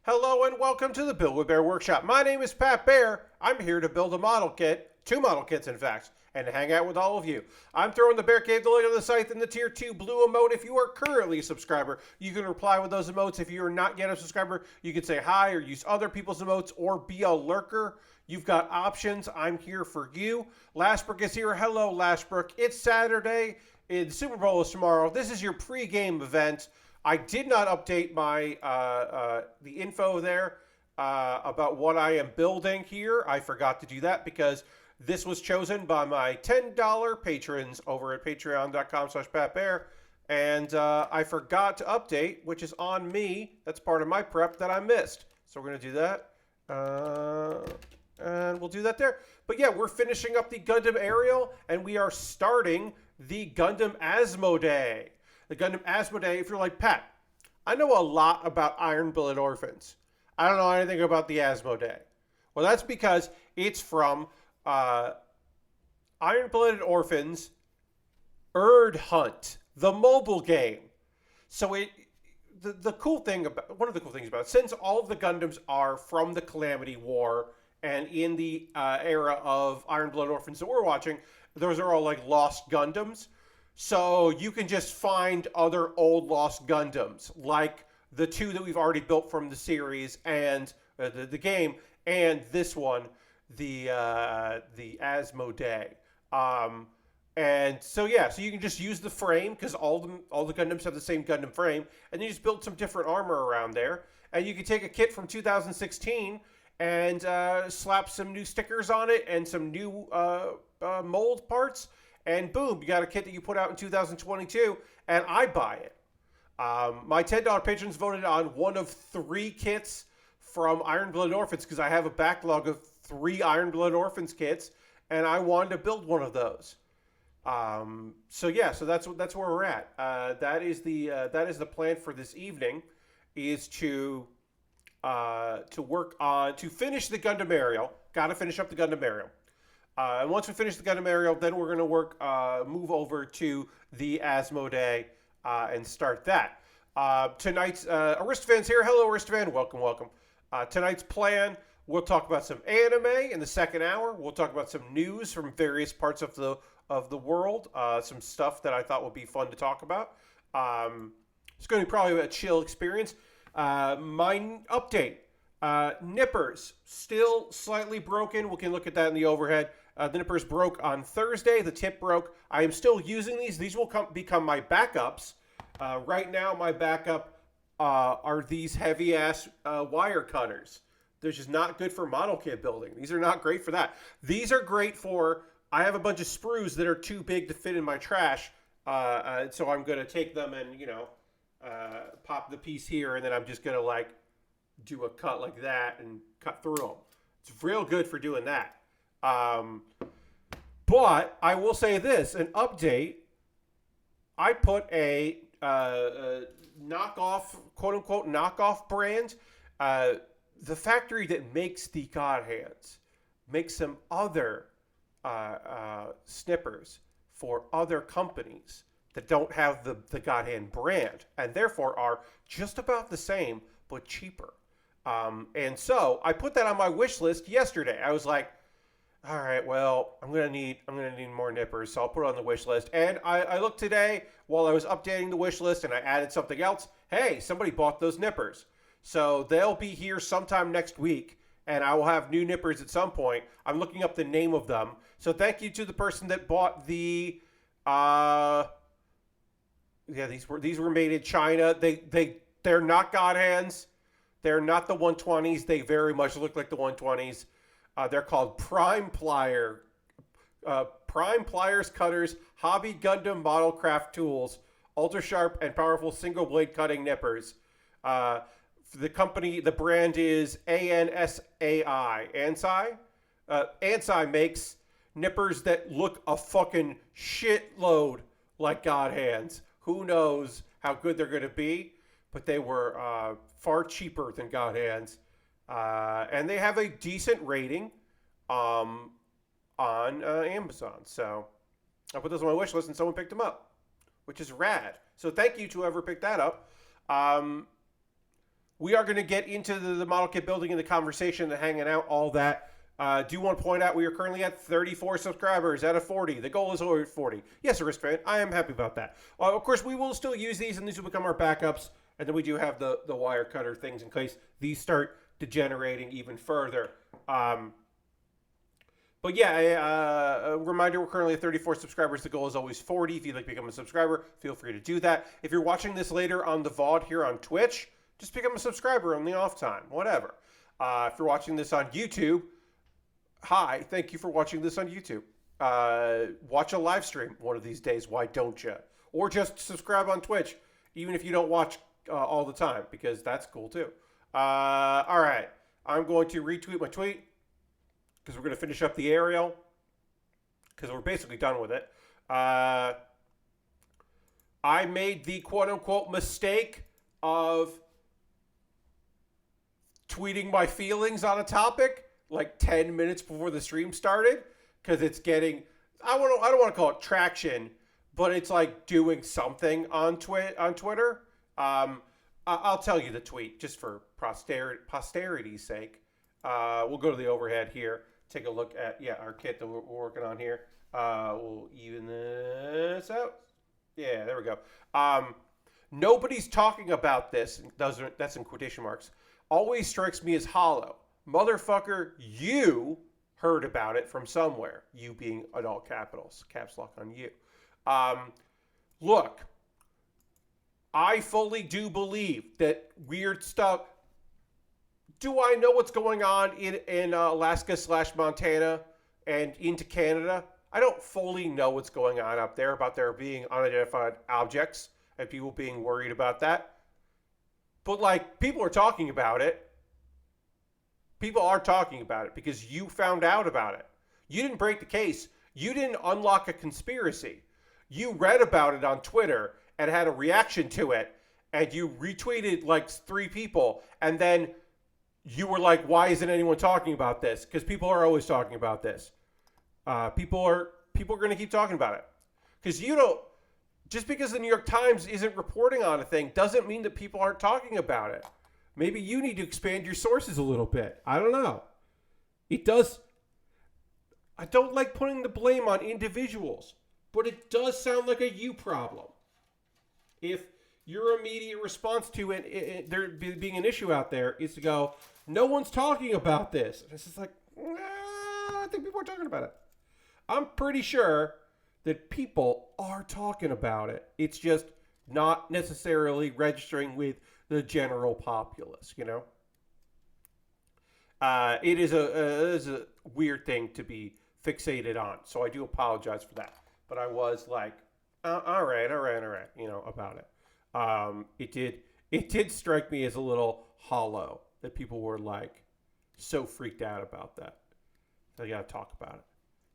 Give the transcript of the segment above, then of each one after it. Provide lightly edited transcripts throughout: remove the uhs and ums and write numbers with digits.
Hello and welcome to the Build with Baer workshop. My name is Pat Baer. I'm here to build a model kit, two model kits in fact, and hang out with all of you. I'm throwing the Bear Cave, the link on the site, and the tier 2 blue emote. If you are currently a subscriber, you can reply with those emotes. If you're not yet a subscriber, you can say hi or use other people's emotes or be a lurker. You've got options. I'm here for you. Lashbrook is here. Hello, Lashbrook. It's Saturday. The Super Bowl is tomorrow. This is your pregame event. I did not update my the info there about what I am building here. I forgot to do that because this was chosen by my $10 patrons over at patreon.com/PatBear. And I forgot to update, which is on me. That's part of my prep that I missed. So we're going to do that. And we'll do that there. But yeah, we're finishing up the Gundam Aerial, and we are starting the Gundam Asmoday. The Gundam Asmoday, if you're like, Pat, I know a lot about Iron-Blooded Orphans. I don't know anything about the Asmoday. Well, that's because it's from Iron-Blooded Orphans Erd Hunt, the mobile game. So the cool thing about, one of the cool things about it, since all of the Gundams are from the Calamity War and in the era of Iron-Blooded Orphans that we're watching, those are all like lost Gundams. So you can just find other old lost Gundams, like the two that we've already built from the series and the game, and this one, the Asmoday. And so yeah, so you can just use the frame because all the Gundams have the same Gundam frame, and you just build some different armor around there. And you can take a kit from 2016 and slap some new stickers on it and some new mold parts. And boom, you got a kit that you put out in 2022, and I buy it. My $10 patrons voted on one of 3 kits from Iron-Blooded Orphans because I have a backlog of 3 Iron-Blooded Orphans kits, and I wanted to build one of those. So yeah, so that's where we're at. That is the plan for this evening, is to work on to finish the Gundam Aerial. Got to finish up the Gundam Aerial. And once we finish the Gundam Aerial, then we're going to move over to the Asmoday and start that. Tonight's Aristofans here. Hello, Aristofan. Welcome, welcome. Tonight's plan, we'll talk about some anime in the second hour. We'll talk about some news from various parts of the world. Some stuff that I thought would be fun to talk about. It's going to be probably a chill experience. My update. Nippers, still slightly broken. We can look at that in the overhead. The nippers broke on Thursday. The tip broke. I am still using these. These will become my backups. Right now, my backup are these heavy-ass wire cutters. They're just not good for model kit building. These are not great for that. These are great for, I have a bunch of sprues that are too big to fit in my trash. So I'm going to take them and, pop the piece here, and then I'm just going to, like, do a cut like that and cut through them. It's real good for doing that. But I will say this, an update, I put a knockoff, quote unquote, knockoff brand. The factory that makes the God Hands makes some other snippers for other companies that don't have the God Hand brand and therefore are just about the same but cheaper. And so I put that on my wish list yesterday. I was like, all right, well, I'm gonna need more nippers, so I'll put it on the wish list. And I looked today while I was updating the wish list, and I added something else. Hey, somebody bought those nippers, so they'll be here sometime next week, and I will have new nippers at some point. I'm looking up the name of them. So thank you to the person that bought the. Yeah, these were made in China. They're not God Hands. They're not the 120s. They very much look like the 120s. They're called Prime Pliers Cutters, Hobby Gundam Model Craft Tools, ultra sharp and powerful single blade cutting nippers. The company, the brand is ANSAI. ANSI? ANSI makes nippers that look a fucking shitload like God Hands. Who knows how good they're going to be, but they were far cheaper than God Hands. And they have a decent rating on Amazon. So I put those on my wish list and someone picked them up, which is rad. So thank you to whoever picked that up. we are going to get into the model kit building and the conversation, the hanging out, all that. Do want to point out we are currently at 34 subscribers out of 40. The goal is over 40. Yes, Aristocrat, I am happy about that. Of course, we will still use these, and these will become our backups. And then we do have the wire cutter things in case these start degenerating even further. But yeah, a reminder, we're currently at 34 subscribers. The goal is always 40. If you'd like to become a subscriber, feel free to do that. If you're watching this later on the VOD here on Twitch, just become a subscriber on the off time, whatever. If you're watching this on YouTube, hi, thank you for watching this on YouTube. Watch a live stream one of these days, why don't you? Or just subscribe on Twitch, even if you don't watch all the time, because that's cool too. All right, I'm going to retweet my tweet, because we're going to finish up the aerial, because we're basically done with it. I made the quote-unquote mistake of tweeting my feelings on a topic like 10 minutes before the stream started, because it's getting, I don't want to call it traction, but it's like doing something on Twitter. I'll tell you the tweet just for posterity's sake. We'll go to the overhead here, take a look at our kit that we're working on here. We'll even this out. Yeah, there we go. Nobody's talking about this. That's in quotation marks. Always strikes me as hollow. Motherfucker, you heard about it from somewhere. You being in all capitals. Caps lock on you. Look, I fully do believe that weird stuff. Do I know what's going on in Alaska / Montana and into Canada? I don't fully know what's going on up there about there being unidentified objects and people being worried about that. But, like, people are talking about it. People are talking about it because you found out about it. You didn't break the case. You didn't unlock a conspiracy. You read about it on Twitter and had a reaction to it, and you retweeted, like, 3 people, and then you were like, why isn't anyone talking about this? Because people are always talking about this. People are going to keep talking about it. Because you don't... Just because the New York Times isn't reporting on a thing doesn't mean that people aren't talking about it. Maybe you need to expand your sources a little bit. I don't know. It does... I don't like putting the blame on individuals, but it does sound like a you problem. If your immediate response to it there being an issue out there is to go, no one's talking about this. And it's just like, I think people are talking about it. I'm pretty sure that people are talking about it. It's just not necessarily registering with the general populace, you know? It is a weird thing to be fixated on, so I do apologize for that. But I was like, all right, you know, about it. It did strike me as a little hollow that people were like so freaked out about that. I gotta talk about it.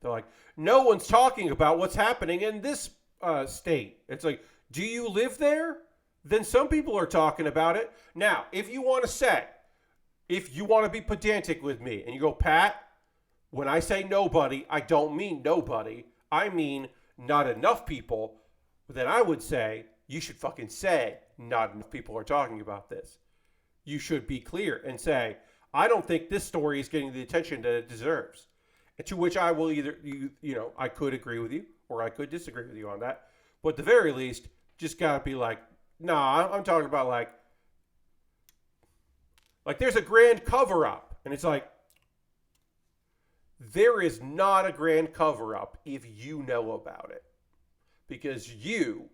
They're like, no one's talking about what's happening in this state. It's like, do you live there? Then some people are talking about it. Now, if you want to be pedantic with me, and you go, Pat, when I say nobody, I don't mean nobody. I mean not enough people. Then I would say, you should fucking say, not enough people are talking about this. You should be clear and say, I don't think this story is getting the attention that it deserves. To which I will either, I could agree with you or I could disagree with you on that. But at the very least, just got to be like, nah, I'm talking about like there's a grand cover up. And it's like, there is not a grand cover up if you know about it. Because you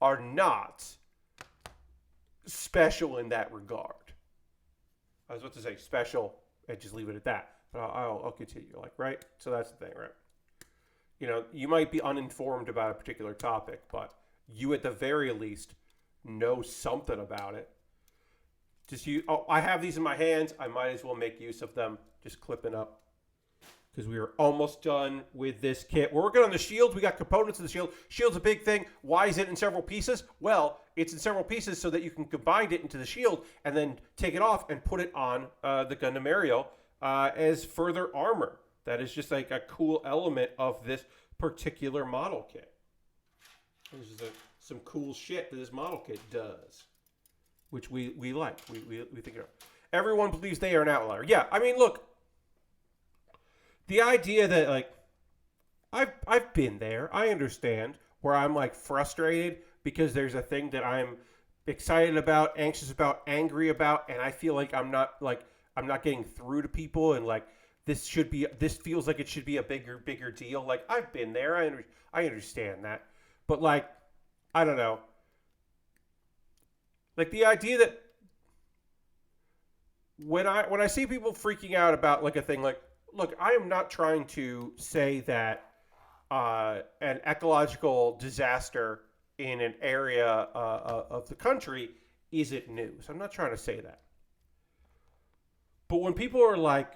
are not special in that regard. I was about to say special and just leave it at that. But I'll continue, like, right? So that's the thing, right? You know, you might be uninformed about a particular topic, but you at the very least know something about it. I have these in my hands. I might as well make use of them. Just clipping up. Because we are almost done with this kit. We're working on the shield. We got components of the shield. Shield's a big thing. Why is it in several pieces? Well, it's in several pieces so that you can combine it into the shield and then take it off and put it on the Gundam aerial as further armor. That is just like a cool element of this particular model kit. This is some cool shit that this model kit does. which we like. We think everyone believes they are an outlier. Yeah, I mean, look, the idea that like I've been there. I understand where I'm like frustrated because there's a thing that I'm excited about, anxious about, angry about, and I feel like I'm not getting through to people, and like this feels like it should be a bigger deal. Like I've been there. I understand that, but like I don't know. Like the idea that when I see people freaking out about like a thing, like look, I am not trying to say that an ecological disaster in an area of the country isn't news. I'm not trying to say that. But when people are like,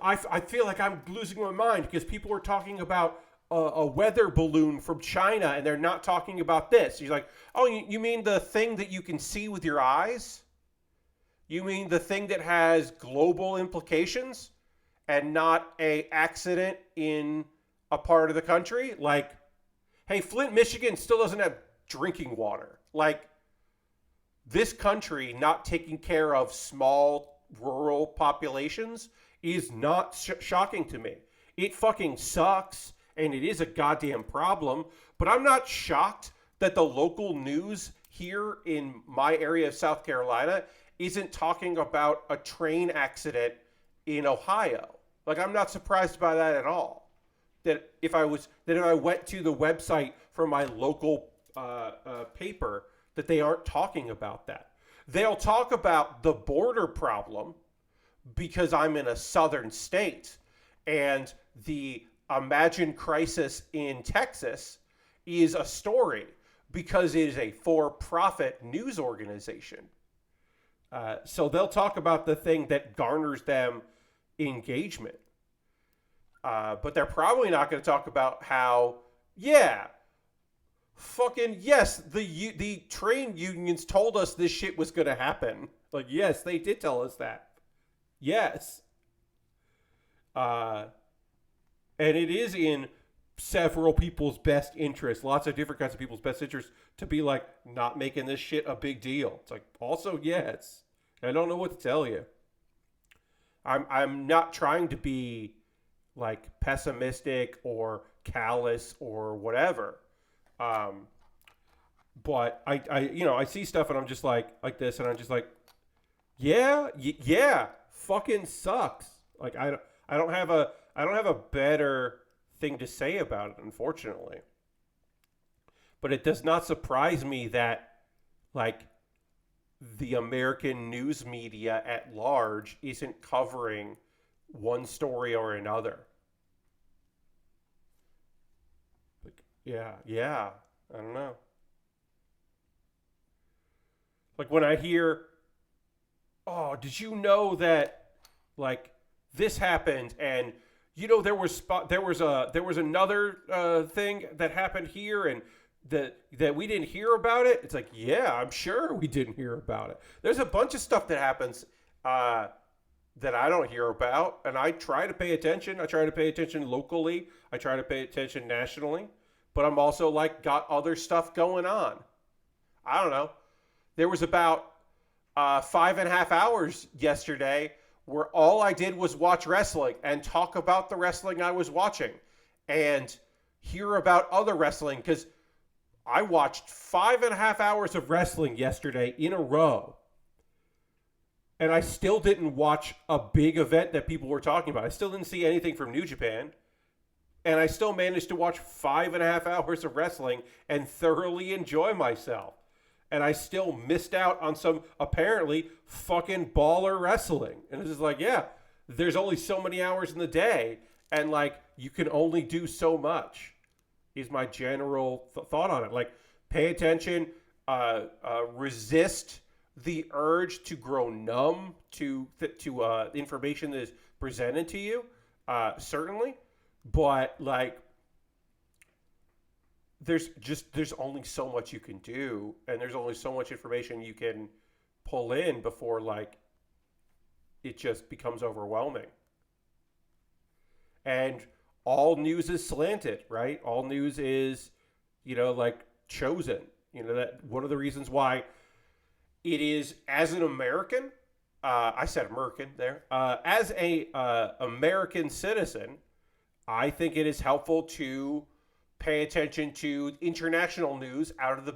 I feel like I'm losing my mind because people are talking about a weather balloon from China and they're not talking about this. You're like, oh, you mean the thing that you can see with your eyes? You mean the thing that has global implications and not a accident in a part of the country? Like, hey, Flint, Michigan still doesn't have drinking water. Like, this country not taking care of small rural populations is not shocking to me. It fucking sucks, and it is a goddamn problem, but I'm not shocked that the local news here in my area of South Carolina isn't talking about a train accident in Ohio. Like, I'm not surprised by that at all. That if I went to the website for my local paper, that they aren't talking about that. They'll talk about the border problem because I'm in a southern state, and the imagined crisis in Texas is a story because it is a for-profit news organization. So they'll talk about the thing that garners them engagement. But they're probably not going to talk about how, yeah, fucking yes, the train unions told us this shit was going to happen. Like, yes, they did tell us that. Yes. And it is in several people's best interest, lots of different kinds of people's best interest, to be like, not making this shit a big deal. It's like, also, yes. I don't know what to tell you. I'm not trying to be like pessimistic or callous or whatever. But I see stuff and I'm just like this, and I'm just like, yeah, fucking sucks. Like I don't have a better thing to say about it, unfortunately. But it does not surprise me that like the American news media at large isn't covering one story or another. Like, yeah, I don't know. Like when I hear, oh, did you know that like this happened, and there was another thing that happened here, and that we didn't hear about it. It's like, yeah, I'm sure we didn't hear about it. There's a bunch of stuff that happens that I don't hear about, and I try to pay attention. I try to pay attention locally. I try to pay attention nationally, but I'm also like got other stuff going on. I don't know. There was about 5.5 hours yesterday where all I did was watch wrestling and talk about the wrestling I was watching and hear about other wrestling, because I watched 5.5 hours of wrestling yesterday in a row. And I still didn't watch a big event that people were talking about. I still didn't see anything from New Japan. And I still managed to watch 5.5 hours of wrestling and thoroughly enjoy myself. And I still missed out on some apparently fucking baller wrestling. And it's just like, yeah, there's only so many hours in the day. And like, you can only do so much, is my general thought on it. Like, pay attention, resist the urge to grow numb to information that is presented to you, certainly. But like, there's only so much you can do, and there's only so much information you can pull in before like it just becomes overwhelming. And all news is slanted, right? All news is, like chosen. You know, that one of the reasons why it is, as an American, I said American there, as a American citizen, I think it is helpful to pay attention to international news out of the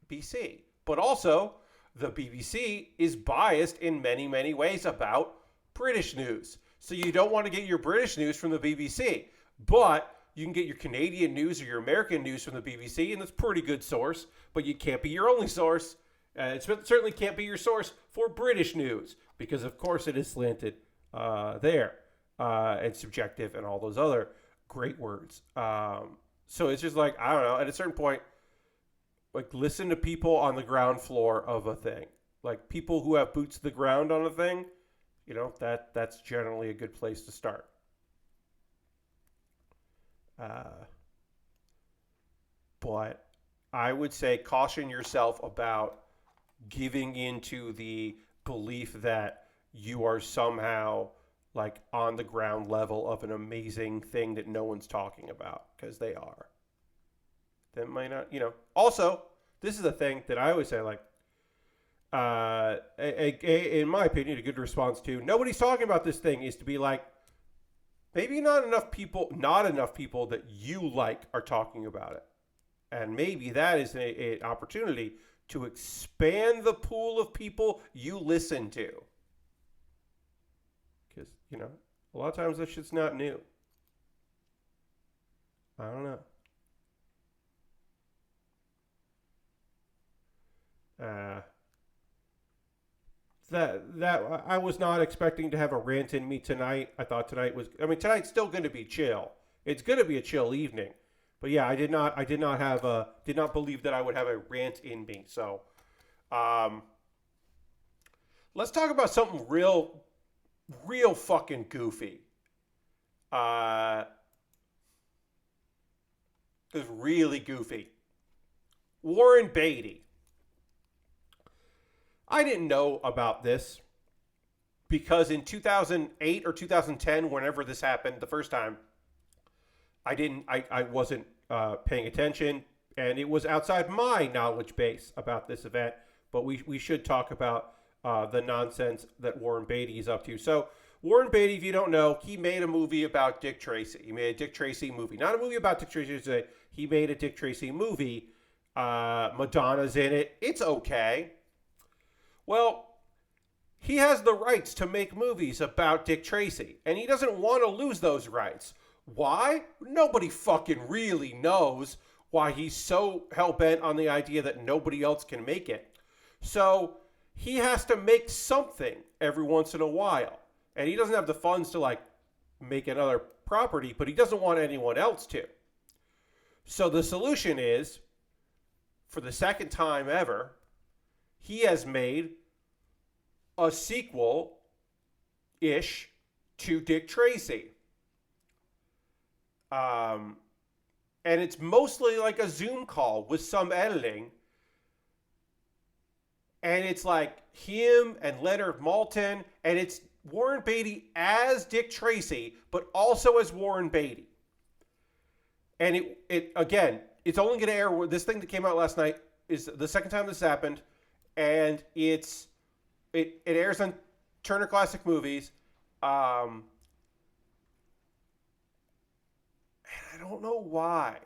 BBC. But also, the BBC is biased in many, many ways about British news. So you don't want to get your British news from the BBC. But you can get your Canadian news or your American news from the BBC, and that's a pretty good source. But you can't be your only source. It certainly can't be your source for British news, because of course it is slanted there and subjective and all those other great words. So it's just like, I don't know, at a certain point, like, listen to people on the ground floor of a thing. Like, people who have boots to the ground on a thing, you know, that's generally a good place to start. But I would say caution yourself about giving into the belief that you are somehow like on the ground level of an amazing thing that no one's talking about, because they are. That might not, you know. Also, this is a thing that I always say, like, in my opinion, a good response to nobody's talking about this thing is to be like, maybe not enough people that you like are talking about it. And maybe that is an opportunity to expand the pool of people you listen to. Because, you know, a lot of times that shit's not new. I don't know. That I was not expecting to have a rant in me tonight. I thought tonight's still going to be chill. It's going to be a chill evening. But yeah, I did not believe that I would have a rant in me. So, let's talk about something real fucking goofy. It's really goofy. Warren Beatty. I didn't know about this because in 2008 or 2010, whenever this happened the first time, I wasn't paying attention, and it was outside my knowledge base about this event. But we should talk about the nonsense that Warren Beatty is up to. So Warren Beatty, if you don't know, he made a movie about Dick Tracy. He made a Dick Tracy movie, not a movie about Dick Tracy. He made a Dick Tracy movie. Madonna's in it. It's okay. Well, he has the rights to make movies about Dick Tracy, and he doesn't want to lose those rights. Why? Nobody fucking really knows why he's so hell-bent on the idea that nobody else can make it. So he has to make something every once in a while. And he doesn't have the funds to, like, make another property, but he doesn't want anyone else to. So the solution is, for the second time ever, he has made a sequel-ish to Dick Tracy. And it's mostly like a Zoom call with some editing. And it's like him and Leonard Maltin. And it's Warren Beatty as Dick Tracy, but also as Warren Beatty. And it again, it's only going to air. This thing that came out last night is the second time this happened. And it airs on Turner Classic Movies. And I don't know why.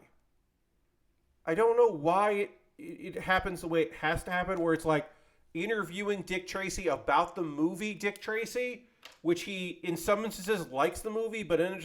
I don't know why it happens the way it has to happen, where it's like interviewing Dick Tracy about the movie Dick Tracy, which he, in some instances, likes the movie, but in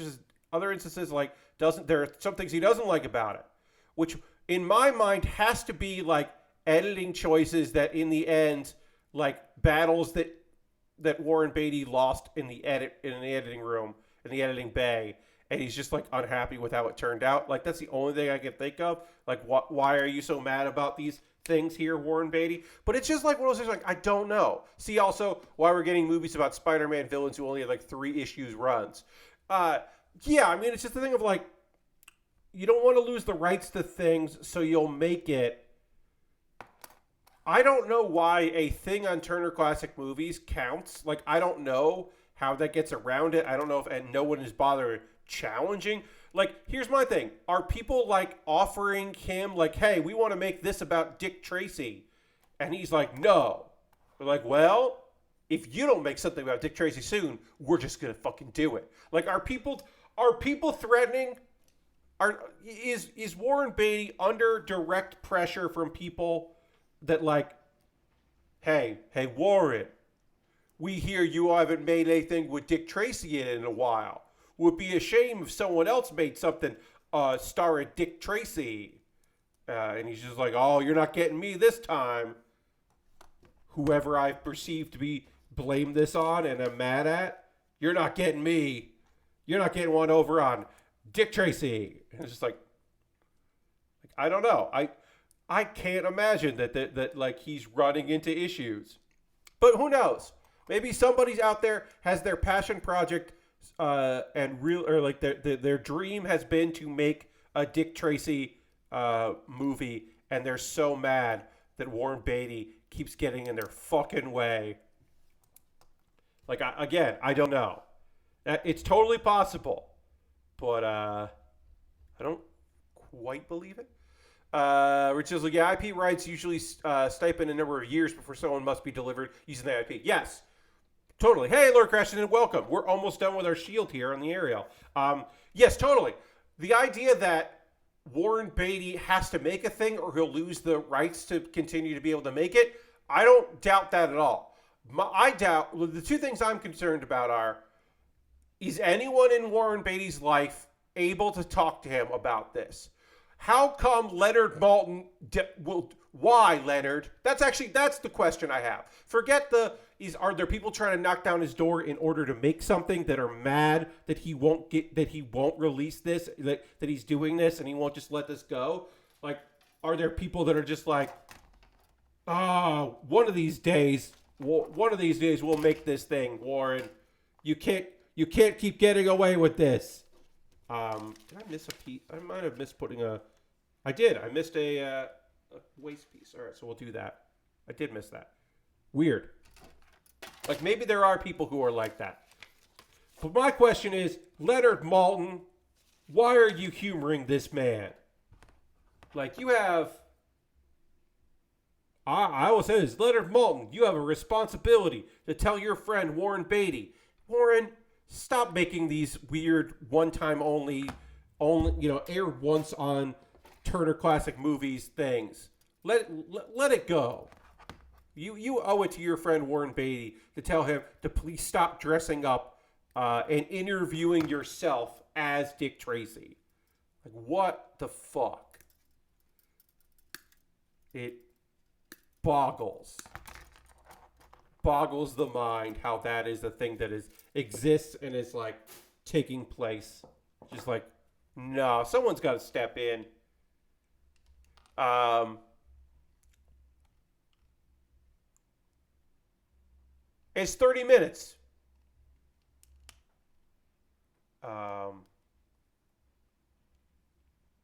other instances, like, doesn't. There are some things he doesn't like about it, which, in my mind, has to be like editing choices that, in the end, like battles that Warren Beatty lost in the editing room, in the editing bay, and he's just like unhappy with how it turned out. Like, that's the only thing I can think of. Like, why are you so mad about these things here, Warren Beatty? But it's just like one of those things, like, I don't know. See, also, why we're getting movies about Spider-Man villains who only have like 3 issues runs. Yeah, I mean, it's just the thing of like, you don't want to lose the rights to things, so you'll make it. I don't know why a thing on Turner Classic Movies counts. Like, I don't know how that gets around it. I don't know if, and no one is bothered challenging. Like, here's my thing. Are people, like, offering him, like, hey, we want to make this about Dick Tracy? And he's like, no. They're like, well, if you don't make something about Dick Tracy soon, we're just going to fucking do it. Like, are people threatening? Is Warren Beatty under direct pressure from people that, like, hey, Warren, we hear you haven't made anything with Dick Tracy in a while. Would be a shame if someone else made something starring Dick Tracy. And he's just like, oh, you're not getting me this time. Whoever I've perceived to be blamed this on and I'm mad at, you're not getting me. You're not getting one over on Dick Tracy. And it's just like I don't know. I can't imagine that like he's running into issues. But who knows? Maybe somebody's out there has their passion project and real or like their dream has been to make a Dick Tracy movie, and they're so mad that Warren Beatty keeps getting in their fucking way. Like I don't know. It's totally possible, but I don't quite believe it. Rich is like, yeah, IP rights usually stipend a number of years before someone must be delivered using the IP. Yes, totally. Hey, Lord Crashton, and welcome. We're almost done with our shield here on the aerial. Yes, totally. The idea that Warren Beatty has to make a thing or he'll lose the rights to continue to be able to make it, I don't doubt that at all. I doubt, the two things I'm concerned about are, is anyone in Warren Beatty's life able to talk to him about this? How come Leonard Maltin why Leonard? That's the question I have. Forget are there people trying to knock down his door in order to make something that are mad that he won't release this, that he's doing this and he won't just let this go? Like, are there people that are just like, oh, one of these days we'll make this thing, Warren. You can't keep getting away with this. Did I miss a piece? I might have missed putting I did. I missed a waist piece. All right, so we'll do that. I did miss that. Weird. Like, maybe there are people who are like that. But my question is, Leonard Maltin, why are you humoring this man? Like, you have... I will say this, Leonard Maltin, you have a responsibility to tell your friend Warren Beatty, Warren, stop making these weird one-time only air once on Turner Classic Movies things. Let it go. You owe it to your friend Warren Beatty to tell him to please stop dressing up and interviewing yourself as Dick Tracy. Like, what the fuck? It boggles the mind how that is a thing that exists and is like taking place. Just like, no, someone's got to step in. It's 30 minutes.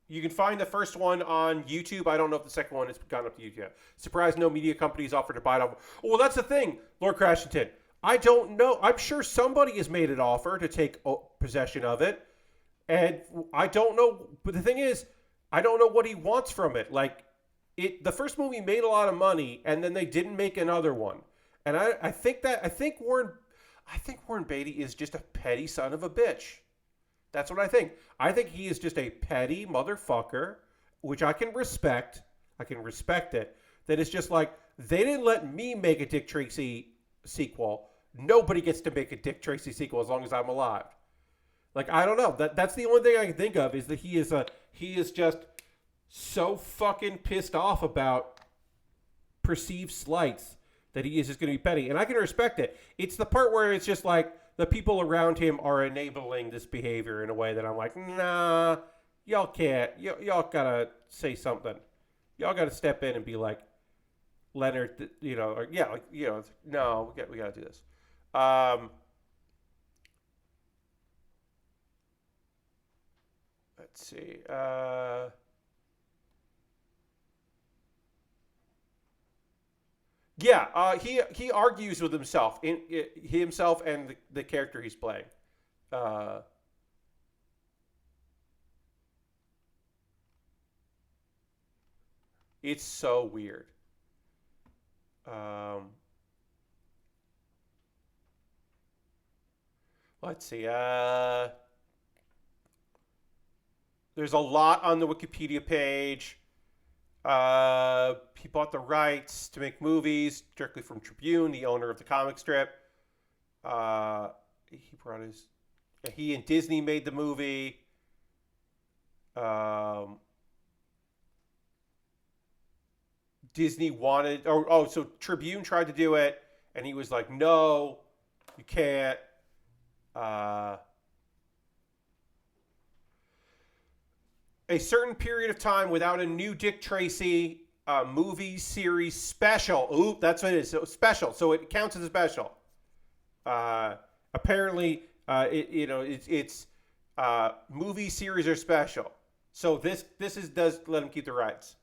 You can find the first one on YouTube. I don't know if the second one has gone up to YouTube yet. Surprised no media companies offered to buy it off. Well, that's the thing, Lord Crashington. I don't know. I'm sure somebody has made an offer to take possession of it. And I don't know. But the thing is, I don't know what he wants from it. Like, the first movie made a lot of money, and then they didn't make another one. And I think Warren Beatty is just a petty son of a bitch. That's what I think. I think he is just a petty motherfucker, which I can respect. I can respect it. That is just like, they didn't let me make a Dick Tracy sequel. Nobody gets to make a Dick Tracy sequel as long as I'm alive. Like, I don't know. That's the only thing I can think of is that he is just so fucking pissed off about perceived slights that he is just going to be petty. And I can respect it. It's the part where it's just like, the people around him are enabling this behavior in a way that I'm like, nah, y'all can't. Y'all gotta say something. Y'all gotta step in and be like, Leonard, no, we gotta do this. Let's see. Yeah, he argues with himself himself and the character he's playing. It's so weird. Um, let's see. There's a lot on the Wikipedia page. He bought the rights to make movies directly from Tribune, the owner of the comic strip. He brought his. He and Disney made the movie. Disney wanted, so Tribune tried to do it, and he was like, "No, you can't." A certain period of time without a new Dick Tracy movie series special. Ooh, that's what it is. So special. So it counts as a special. Apparently, it's movie series are special. So this does let him keep the rights.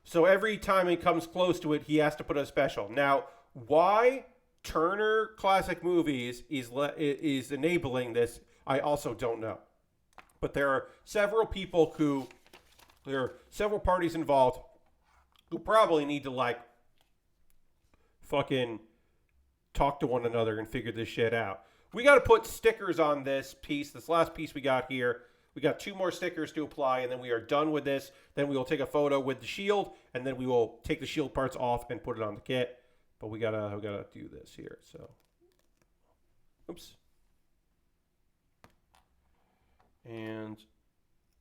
So every time he comes close to it, he has to put a special. Now, why Turner Classic Movies is enabling this, I also don't know. But there are several parties involved who probably need to like fucking talk to one another and figure this shit out. We got to put stickers on this last piece we got here. We got 2 more stickers to apply, and then we are done with this. Then we will take a photo with the shield, and then we will take the shield parts off and put it on the kit. But we gotta do this here. So, oops. And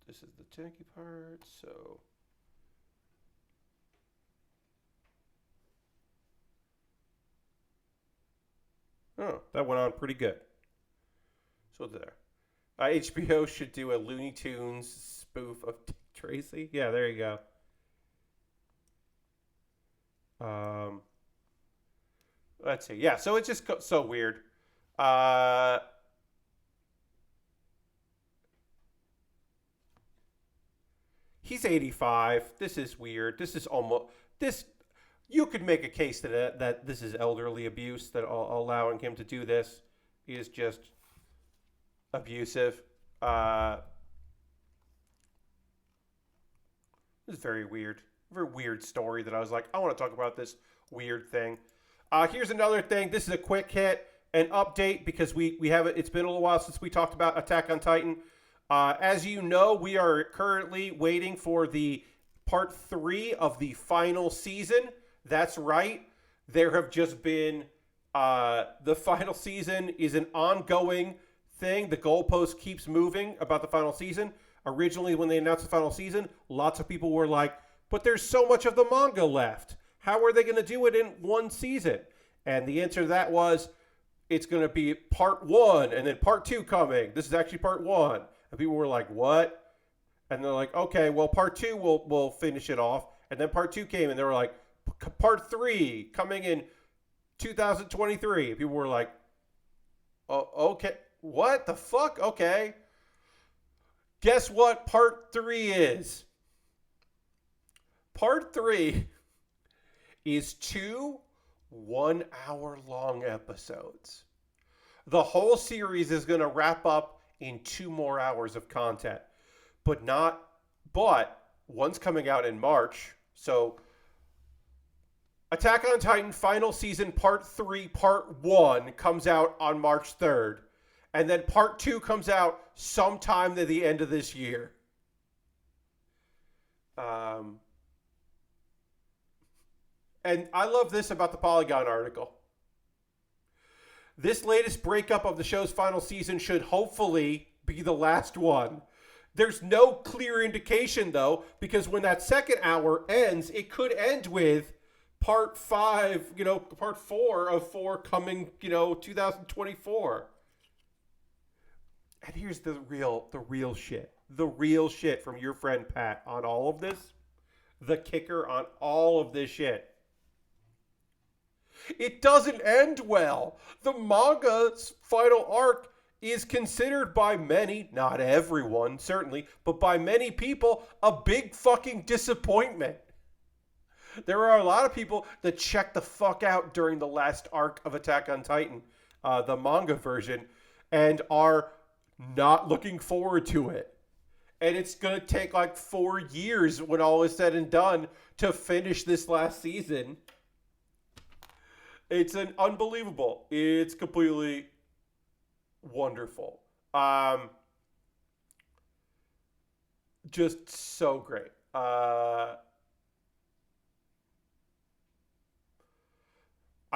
this is the tanky part. So, oh, that went on pretty good. So there. HBO should do a Looney Tunes spoof of Dick Tracy. Yeah, there you go. Let's see. Yeah, so it's just so weird. He's 85. This is weird. This is almost this. You could make a case that this is elderly abuse, that allowing him to do this is just abusive. This is very weird. Very weird story that I was like, I want to talk about this weird thing. Here's another thing. This is a quick hit, an update, because we have it. It's been a little while since we talked about Attack on Titan. As you know, we are currently waiting for the part 3 of the final season. That's right. There have just been the final season is an ongoing thing. The goalpost keeps moving about the final season. Originally, when they announced the final season, lots of people were like, but there's so much of the manga left. How are they going to do it in one season? And the answer to that was, it's going to be part 1 and then part 2 coming. This is actually part 1. And people were like, what? And they're like, okay, well, part 2 will finish it off. And then part 2 came and they were like, part 3 coming in 2023. And people were like, oh, okay, what the fuck? Okay. Guess what part 3 is? Part 3 is 2 one-hour-long episodes. The whole series is going to wrap up in 2 more hours of content. But one's coming out in March. So Attack on Titan Final Season Part 3, Part 1 comes out on March 3rd. And then Part 2 comes out sometime at the end of this year. And I love this about the Polygon article. This latest breakup of the show's final season should hopefully be the last one. There's no clear indication, though, because when that second hour ends, it could end with part 5, part 4 of 4 coming, 2024. And here's the real shit. The real shit from your friend Pat on all of this. The kicker on all of this shit. It doesn't end well. The manga's final arc is considered by many, not everyone, certainly, but by many people, a big fucking disappointment. There are a lot of people that checked the fuck out during the last arc of Attack on Titan, the manga version, and are not looking forward to it. And it's going to take like 4 years when all is said and done to finish this last season. It's an unbelievable. It's completely wonderful. Just so great. I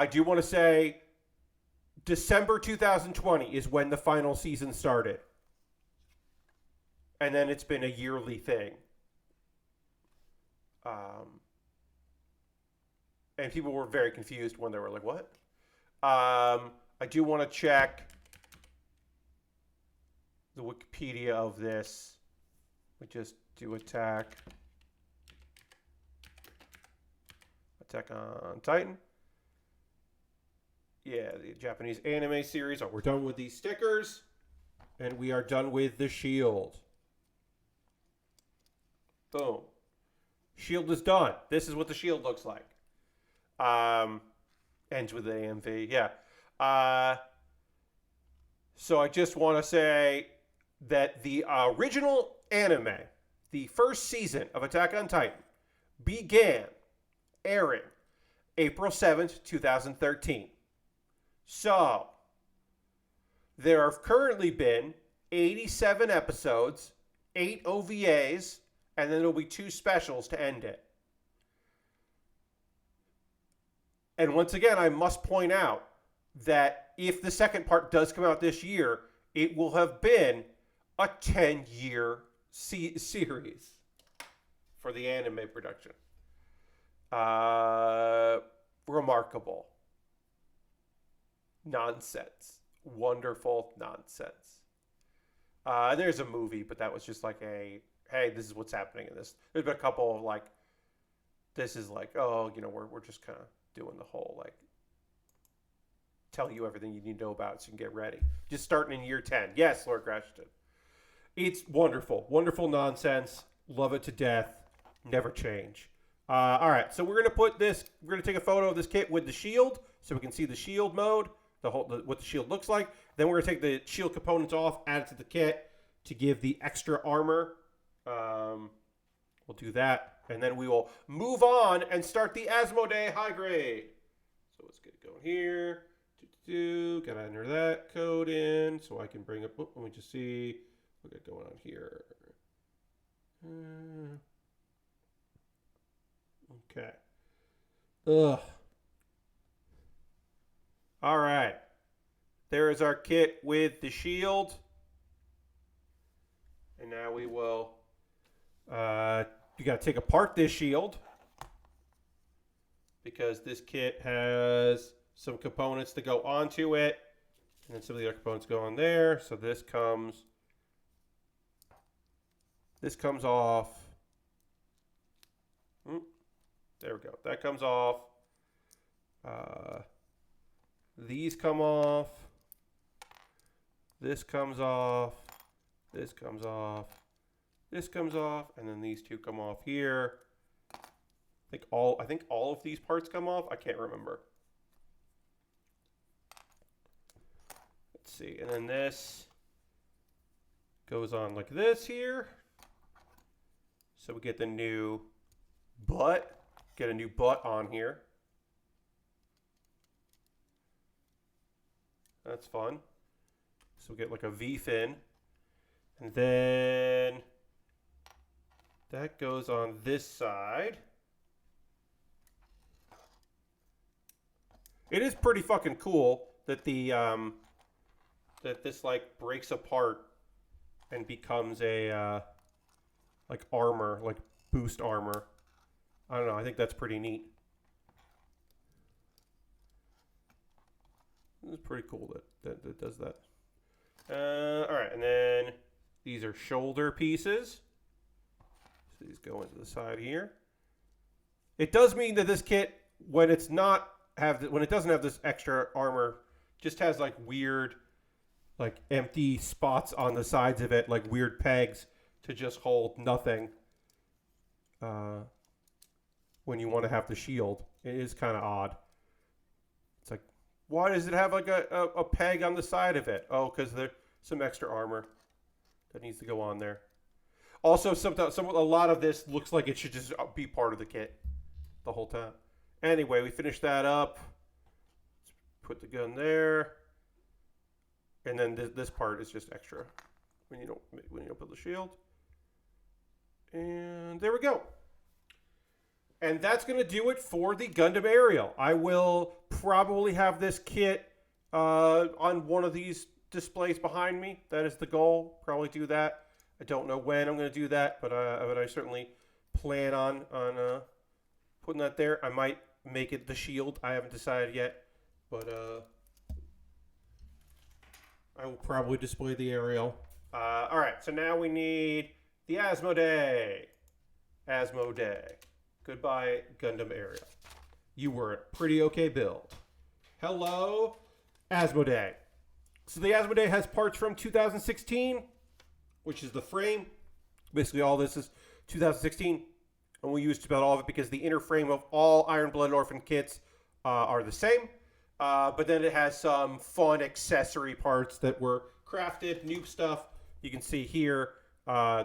do want to say December 2020 is when the final season started. And then it's been a yearly thing. And people were very confused when they were like, what? I do want to check the Wikipedia of this. We just do Attack on Titan. Yeah, the Japanese anime series. Oh, we're done with these stickers. And we are done with the shield. Boom. Shield is done. This is what the shield looks like. Ends with the AMV. Yeah. So I just want to say that the original anime, the first season of Attack on Titan, began airing April 7th, 2013. So, there have currently been 87 episodes, 8 OVAs, and then there'll be 2 specials to end it. And once again, I must point out that if the second part does come out this year, it will have been a 10-year series for the anime production. Remarkable. Nonsense. Wonderful nonsense. There's a movie, but that was just like hey, this is what's happening in this. There's been a couple of like, this is like, oh, we're just kind of doing the whole like, telling you everything you need to know about it so you can get ready. Just starting in year 10. Yes, Lord Grashton. It's wonderful. Wonderful nonsense. Love it to death. Never change. All right, so we're going to we're going to take a photo of this kit with the shield so we can see the shield mode, what the shield looks like. Then we're going to take the shield components off, add it to the kit to give the extra armor. We'll do that. And then we will move on and start the Asmoday high grade. So let's get it going here. Got to enter that code in so I can bring up, let me just see what we got going on here. Okay. Ugh. All right. There is our kit with the shield. And now we will, you got to take apart this shield because this kit has some components to go onto it. And then some of the other components go on there. So this comes off. There we go. That comes off. These come off. This comes off. This comes off. This comes off. And then these two come off here. I think all of these parts come off. I can't remember. Let's see. And then this goes on like this here. So we get the new butt. Get a new butt on here. That's fun. So we get like a V fin. And then that goes on this side. It is pretty fucking cool that the that this like breaks apart and becomes a like armor, like boost armor. I don't know. I think that's pretty neat. It's pretty cool that does that. All right, and then these are shoulder pieces. So these go into the side here. It does mean that this kit, when it doesn't have this extra armor, just has like weird, like empty spots on the sides of it, like weird pegs to just hold nothing. When you want to have the shield, it is kind of odd. It's like, why does it have like a peg on the side of it? Oh, because there's some extra armor. that needs to go on there. Also, a lot of this looks like it should just be part of the kit the whole time. Anyway, we finished that up. Let's put the gun there, and then this part is just extra when you don't build the shield. And there we go. And that's going to do it for the Gundam aerial. I will probably have this kit on one of these displays behind me. That is the goal. Probably do that. I don't know when I'm going to do that, but I certainly plan on putting that there. I might make it the shield. I haven't decided yet, but I will probably display the aerial. All right, so now we need the Asmoday. Asmoday. Goodbye, Gundam aerial. You were a pretty okay build. Hello, Asmoday. So the Asmoday has parts from 2016, which is the frame. Basically, all this is 2016, and we used about all of it because the inner frame of all Iron Blood Orphan kits are the same. But then it has some fun accessory parts that were crafted, new stuff. You can see here,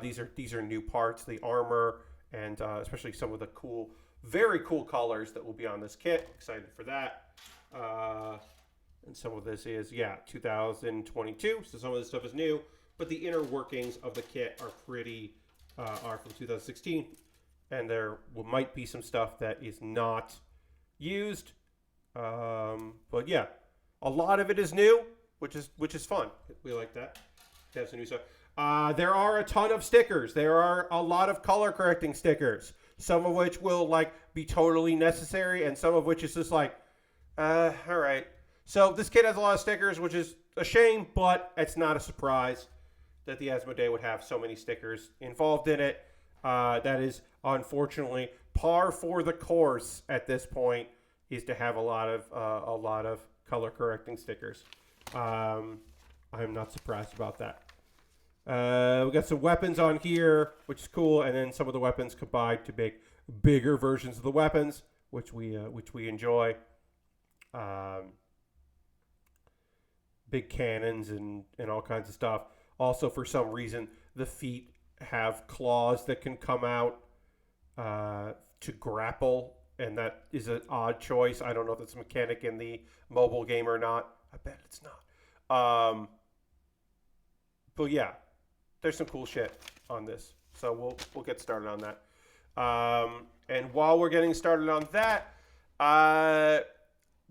these are new parts, the armor, and especially some of the cool, very cool colors that will be on this kit. Excited for that. And some of this is, 2022, so some of this stuff is new. But the inner workings of the kit are are from 2016. And there might be some stuff that is not used. But yeah, a lot of it is new, which is fun. We like that. Have some new stuff. There are a ton of stickers. There are a lot of color correcting stickers. Some of which will be totally necessary, and some of which is just all right. So this kit has a lot of stickers, which is a shame, but it's not a surprise that the Asmoday would have so many stickers involved in it. That is unfortunately par for the course at this point, is to have a lot of color correcting stickers. I'm not surprised about that. We got some weapons on here, which is cool, and then some of the weapons combined to make bigger versions of the weapons, which we enjoy. Big cannons and all kinds of stuff. Also, for some reason, the feet have claws that can come out to grapple, and that is an odd choice. I don't know if it's a mechanic in the mobile game or not. I bet it's not. But yeah, there's some cool shit on this, so we'll get started on that. And while we're getting started on that,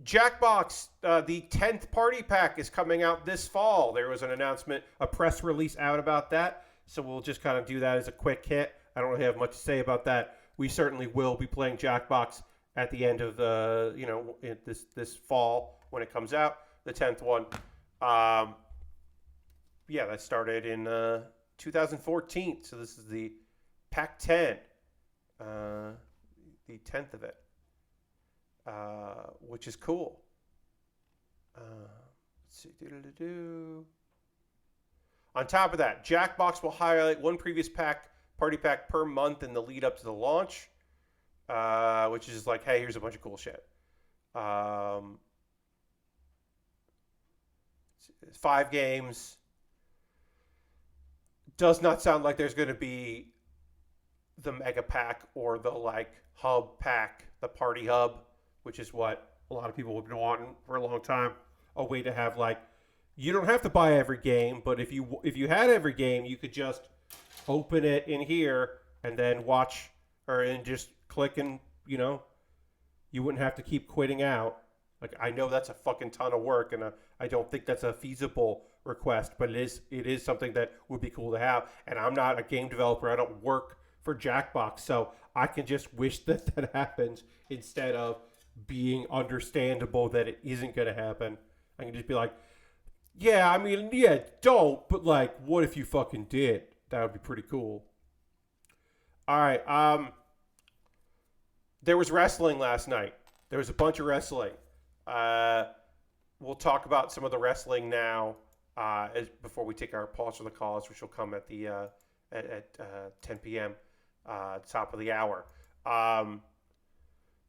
Jackbox, the 10th party pack is coming out this fall. There was an announcement, a press release out about that. So we'll just kind of do that as a quick hit. I don't really have much to say about that. We certainly will be playing Jackbox at the end of this fall when it comes out, the 10th one. That started in 2014. So this is the pack 10, the 10th of it. Which is cool. Let's see. On top of that, Jackbox will highlight one previous party pack per month in the lead up to the launch, which is hey, here's a bunch of cool shit. 5 games. Does not sound like there's going to be the mega pack or the hub pack, the party hub, which is what a lot of people have been wanting for a long time. A way to have you don't have to buy every game, but if you had every game, you could just open it in here and then watch and just click, and you wouldn't have to keep quitting out. I know that's a fucking ton of work, and I don't think that's a feasible request, but it is something that would be cool to have. And I'm not a game developer. I don't work for Jackbox, so I can just wish that happens instead of being understandable that it isn't going to happen. I can just be don't, but what if you fucking did? That would be pretty cool. All right, there was wrestling last night. There was a bunch of wrestling. We'll talk about some of the wrestling now before we take our pause for the cause, which will come at the at 10 p.m. Top of the hour.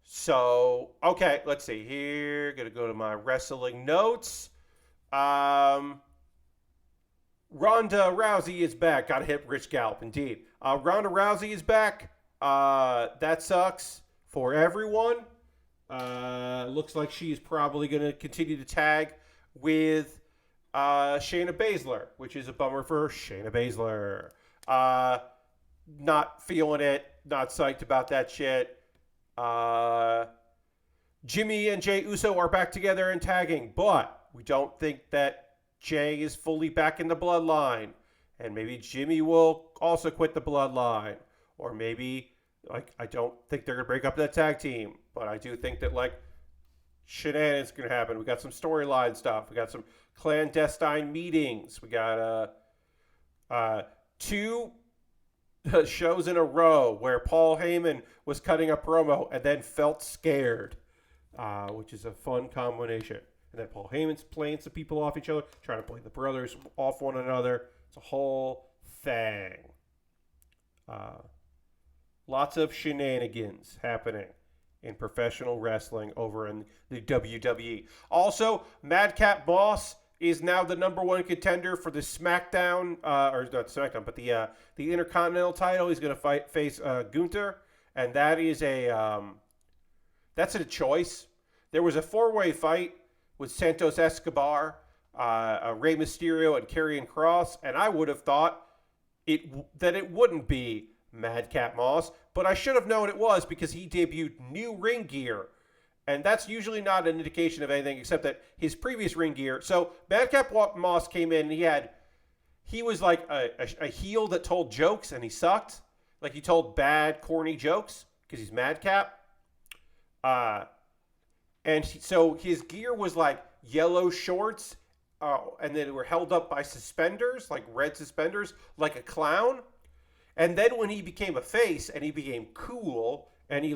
So, okay, let's see here. Gonna go to my wrestling notes. Ronda Rousey is back. Gotta hit Rich Gallup, indeed. Ronda Rousey is back. That sucks for everyone. Looks like she's probably going to continue to tag with Shayna Baszler, which is a bummer for Shayna Baszler. Not feeling it. Not psyched about that shit. Jimmy and Jey Uso are back together and tagging, but we don't think that Jay is fully back in the bloodline. And maybe Jimmy will also quit the bloodline. Or maybe, I don't think they're going to break up that tag team. But I do think that, shenanigans going to happen. We got some storyline stuff. We got some clandestine meetings. We got 2 shows in a row where Paul Heyman was cutting a promo and then felt scared, which is a fun combination. And then Paul Heyman's playing some people off each other, trying to play the brothers off one another. It's a whole thing. Lots of shenanigans happening in professional wrestling over in the WWE. Also, Madcap Moss is now the #1 contender for the SmackDown, or not SmackDown, but the Intercontinental title. He's going to face Gunther, and that is that's a choice. There was a 4-way fight with Santos Escobar, Rey Mysterio, and Karrion Kross, and I would have thought that it wouldn't be Madcap Moss, but I should have known it was because he debuted new ring gear, and that's usually not an indication of anything except that his previous ring gear. So Madcap Moss came in, and he was like a heel that told jokes, and he sucked. Like, he told bad, corny jokes because he's Madcap. So his gear was like yellow shorts, and then they were held up by suspenders, like red suspenders, like a clown. And then when he became a face and he became cool and he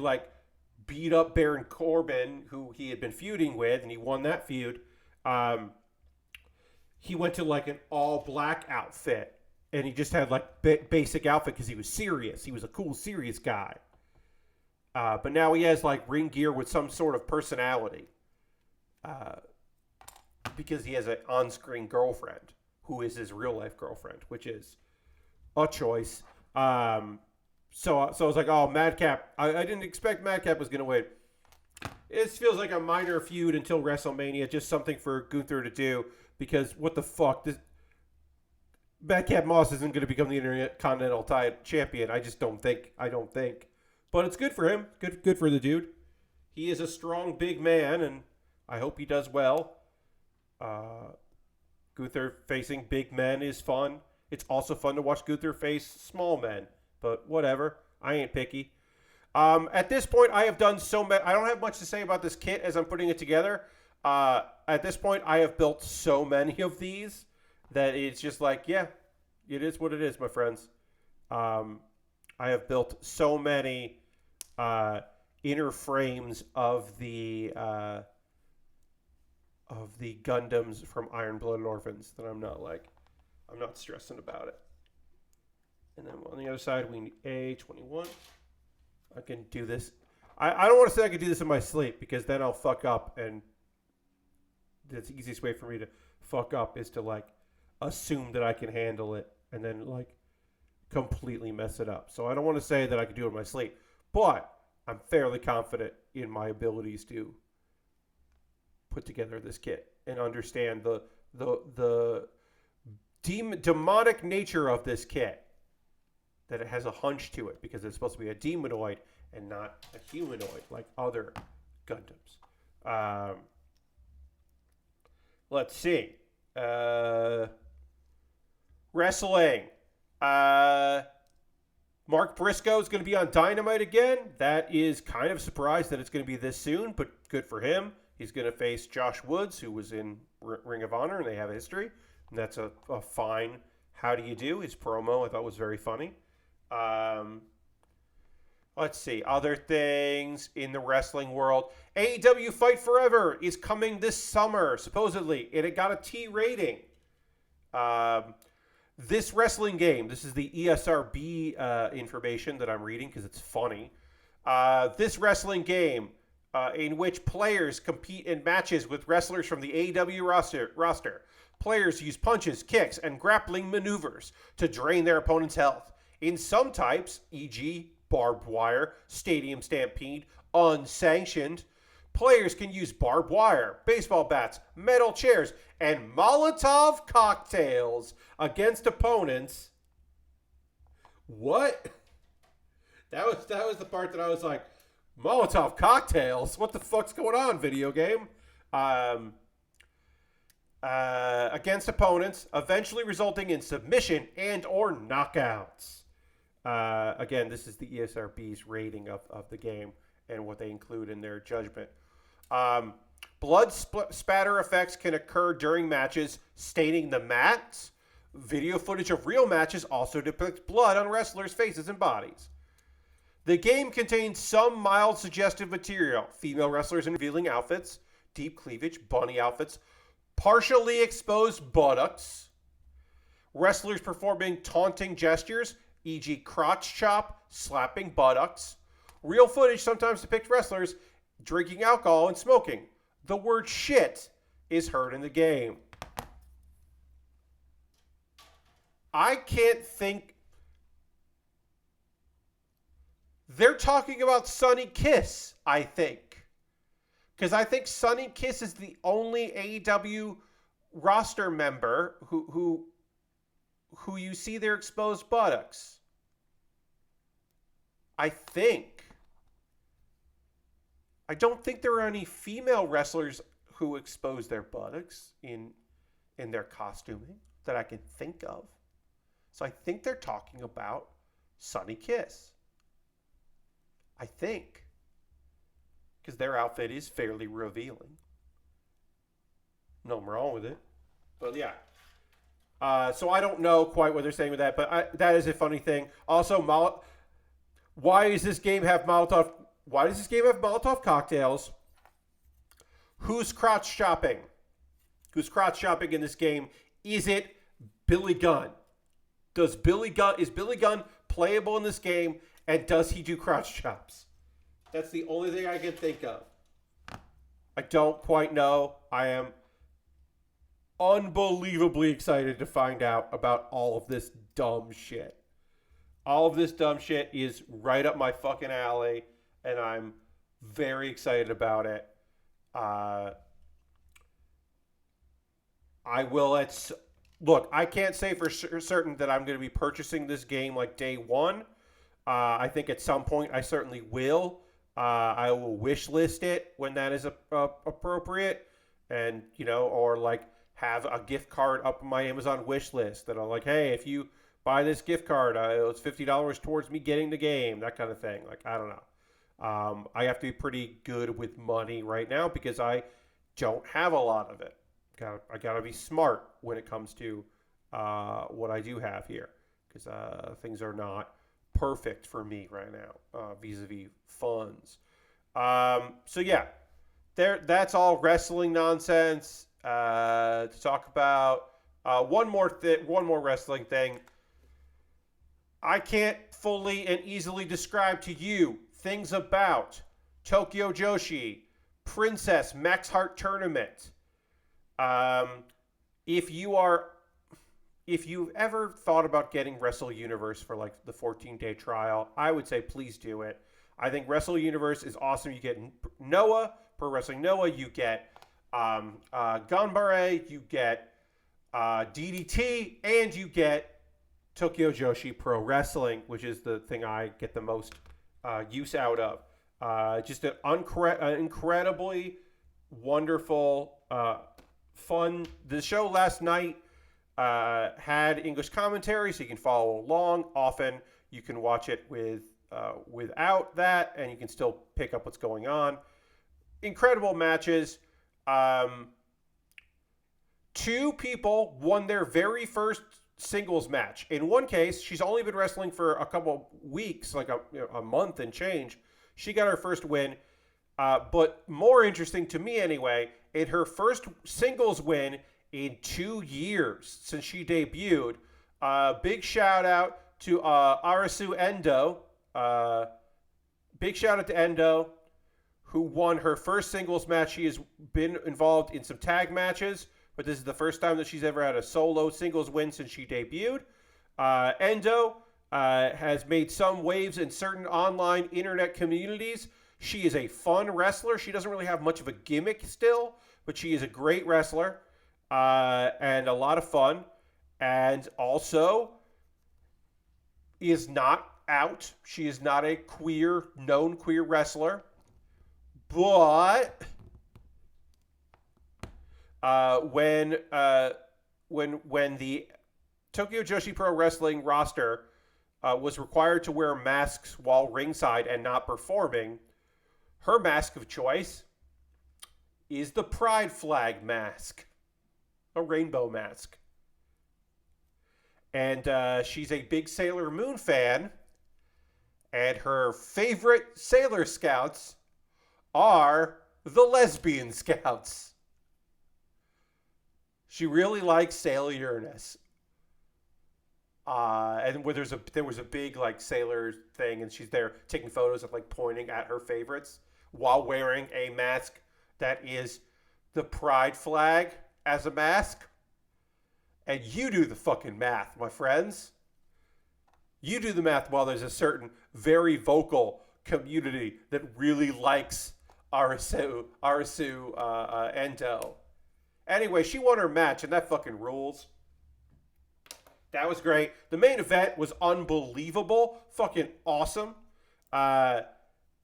beat up Baron Corbin, who he had been feuding with, and he won that feud, he went to an all black outfit, and he just had basic outfit because he was serious. He was a cool, serious guy. But now he has ring gear with some sort of personality, because he has an on-screen girlfriend who is his real-life girlfriend, which is a choice. So I was like, oh, Madcap. I didn't expect Madcap was going to win. It feels like a minor feud until WrestleMania, just something for Gunther to do, because what the fuck? Madcap Moss isn't going to become the Intercontinental champion. I don't think. But it's good for him. Good for the dude. He is a strong, big man, and I hope he does well. Gunther facing big men is fun. It's also fun to watch Gunther face small men. But whatever. I ain't picky. At this point, I have done so much. I don't have much to say about this kit as I'm putting it together. At this point, I have built so many of these that it's just yeah, it is what it is, my friends. I have built so many inner frames of the Gundams from Iron Blooded Orphans that I'm not stressing about it. And then on the other side, we need A21. I can do this. I don't want to say I can do this in my sleep, because then I'll fuck up, and the easiest way for me to fuck up is to assume that I can handle it and then completely mess it up. So I don't want to say that I can do it in my sleep, but I'm fairly confident in my abilities to put together this kit and understand the demonic nature of this kit. That it has a hunch to it, because it's supposed to be a demonoid and not a humanoid like other Gundams. Let's see. Wrestling. Mark Briscoe is going to be on Dynamite again. That is kind of surprised that it's going to be this soon, but good for him. He's going to face Josh Woods, who was in Ring of Honor, and they have a history. And that's a fine how do you do. His promo I thought was very funny. Let's see. Other things in the wrestling world. AEW Fight Forever is coming this summer, supposedly. And it got a T rating. This wrestling game, this is the ESRB information that I'm reading because it's funny. This wrestling game in which players compete in matches with wrestlers from the AEW roster players use punches, kicks, and grappling maneuvers to drain their opponent's health. In some types, e.g., barbed wire, stadium stampede, unsanctioned, players can use barbed wire, baseball bats, metal chairs, and Molotov cocktails against opponents. What? That was the part that I was like, Molotov cocktails? What the fuck's going on, video game? Against opponents, eventually resulting in submission and or knockouts. Again, this is the ESRB's rating of the game and what they include in their judgment. Blood spatter effects can occur during matches, staining the mats. Video footage of real matches also depicts blood on wrestlers' faces and bodies. The game contains some mild suggestive material. Female wrestlers in revealing outfits, deep cleavage, bunny outfits, partially exposed buttocks, wrestlers performing taunting gestures, e.g. crotch chop, slapping buttocks. Real footage sometimes depicts wrestlers drinking alcohol and smoking. The word shit is heard in the game. I can't think... They're talking about Sonny Kiss, I think. Because I think Sonny Kiss is the only AEW roster member who you see their exposed buttocks. I think. I don't think there are any female wrestlers who expose their buttocks in their costuming that I can think of. So I think they're talking about Sonny Kiss. I think. Because their outfit is fairly revealing. Nothing wrong with it. But yeah. So I don't know quite what they're saying with that, but that is a funny thing. Also, why does this game have Molotov cocktails? Who's crotch shopping? Who's crotch shopping in this game? Is it Billy Gunn? Is Billy Gunn playable in this game, and does he do crotch chops? That's the only thing I can think of. I don't quite know. I am unbelievably excited to find out about all of this dumb shit. All of this dumb shit is right up my fucking alley, and I'm very excited about it. I will look, I can't say for certain that I'm going to be purchasing this game like day one. I think at some point I certainly will. I will wish list it when that is appropriate, and or like have a gift card up on my Amazon wish list that I'm like, hey, if you buy this gift card, it's $50 towards me getting the game, that kind of thing. Like, I don't know. I have to be pretty good with money right now because I don't have a lot of it. I gotta be smart when it comes to what I do have here, because things are not perfect for me right now vis-a-vis funds. So yeah, that's all wrestling nonsense. To talk about one more wrestling thing. I can't fully and easily describe to you things about Tokyo Joshi Princess Max Heart Tournament. If you've ever thought about getting Wrestle Universe for like the 14-day trial, I would say please do it. I think Wrestle Universe is awesome. You get Noah, Pro Wrestling Noah. You get Ganbare. You get DDT, and you get Tokyo Joshi Pro Wrestling, which is the thing I get the most use out of. Just an incredibly wonderful, fun. The show last night had English commentary, so you can follow along. Often you can watch it without that, and you can still pick up what's going on. Incredible matches. Two people won their very first singles match. In one case, she's only been wrestling for a couple weeks, like a month and change. She got her first win. But more interesting to me anyway, in her first singles win in 2 years since she debuted. Big shout out to Arasu Endo. Big shout out to Endo, who won her first singles match. She has been involved in some tag matches but this is the first time that she's ever had a solo singles win since she debuted. Endo has made some waves in certain online internet communities. She is a fun wrestler. She doesn't really have much of a gimmick still, but she is a great wrestler and a lot of fun. And also is not out. She is not a known queer wrestler. But when the Tokyo Joshi Pro Wrestling roster was required to wear masks while ringside and not performing, her mask of choice is the pride flag mask, a rainbow mask. And she's a big Sailor Moon fan, and her favorite Sailor Scouts are the lesbian scouts. She really likes Sailor Uranus. And where there was a big like sailor thing, and she's there taking photos of like pointing at her favorites while wearing a mask that is the pride flag as a mask. And you do the fucking math, my friends. You do the math while there's a certain very vocal community that really likes Arisu Endo. Anyway, she won her match, and that fucking rules. That was great. The main event was unbelievable. Fucking awesome. I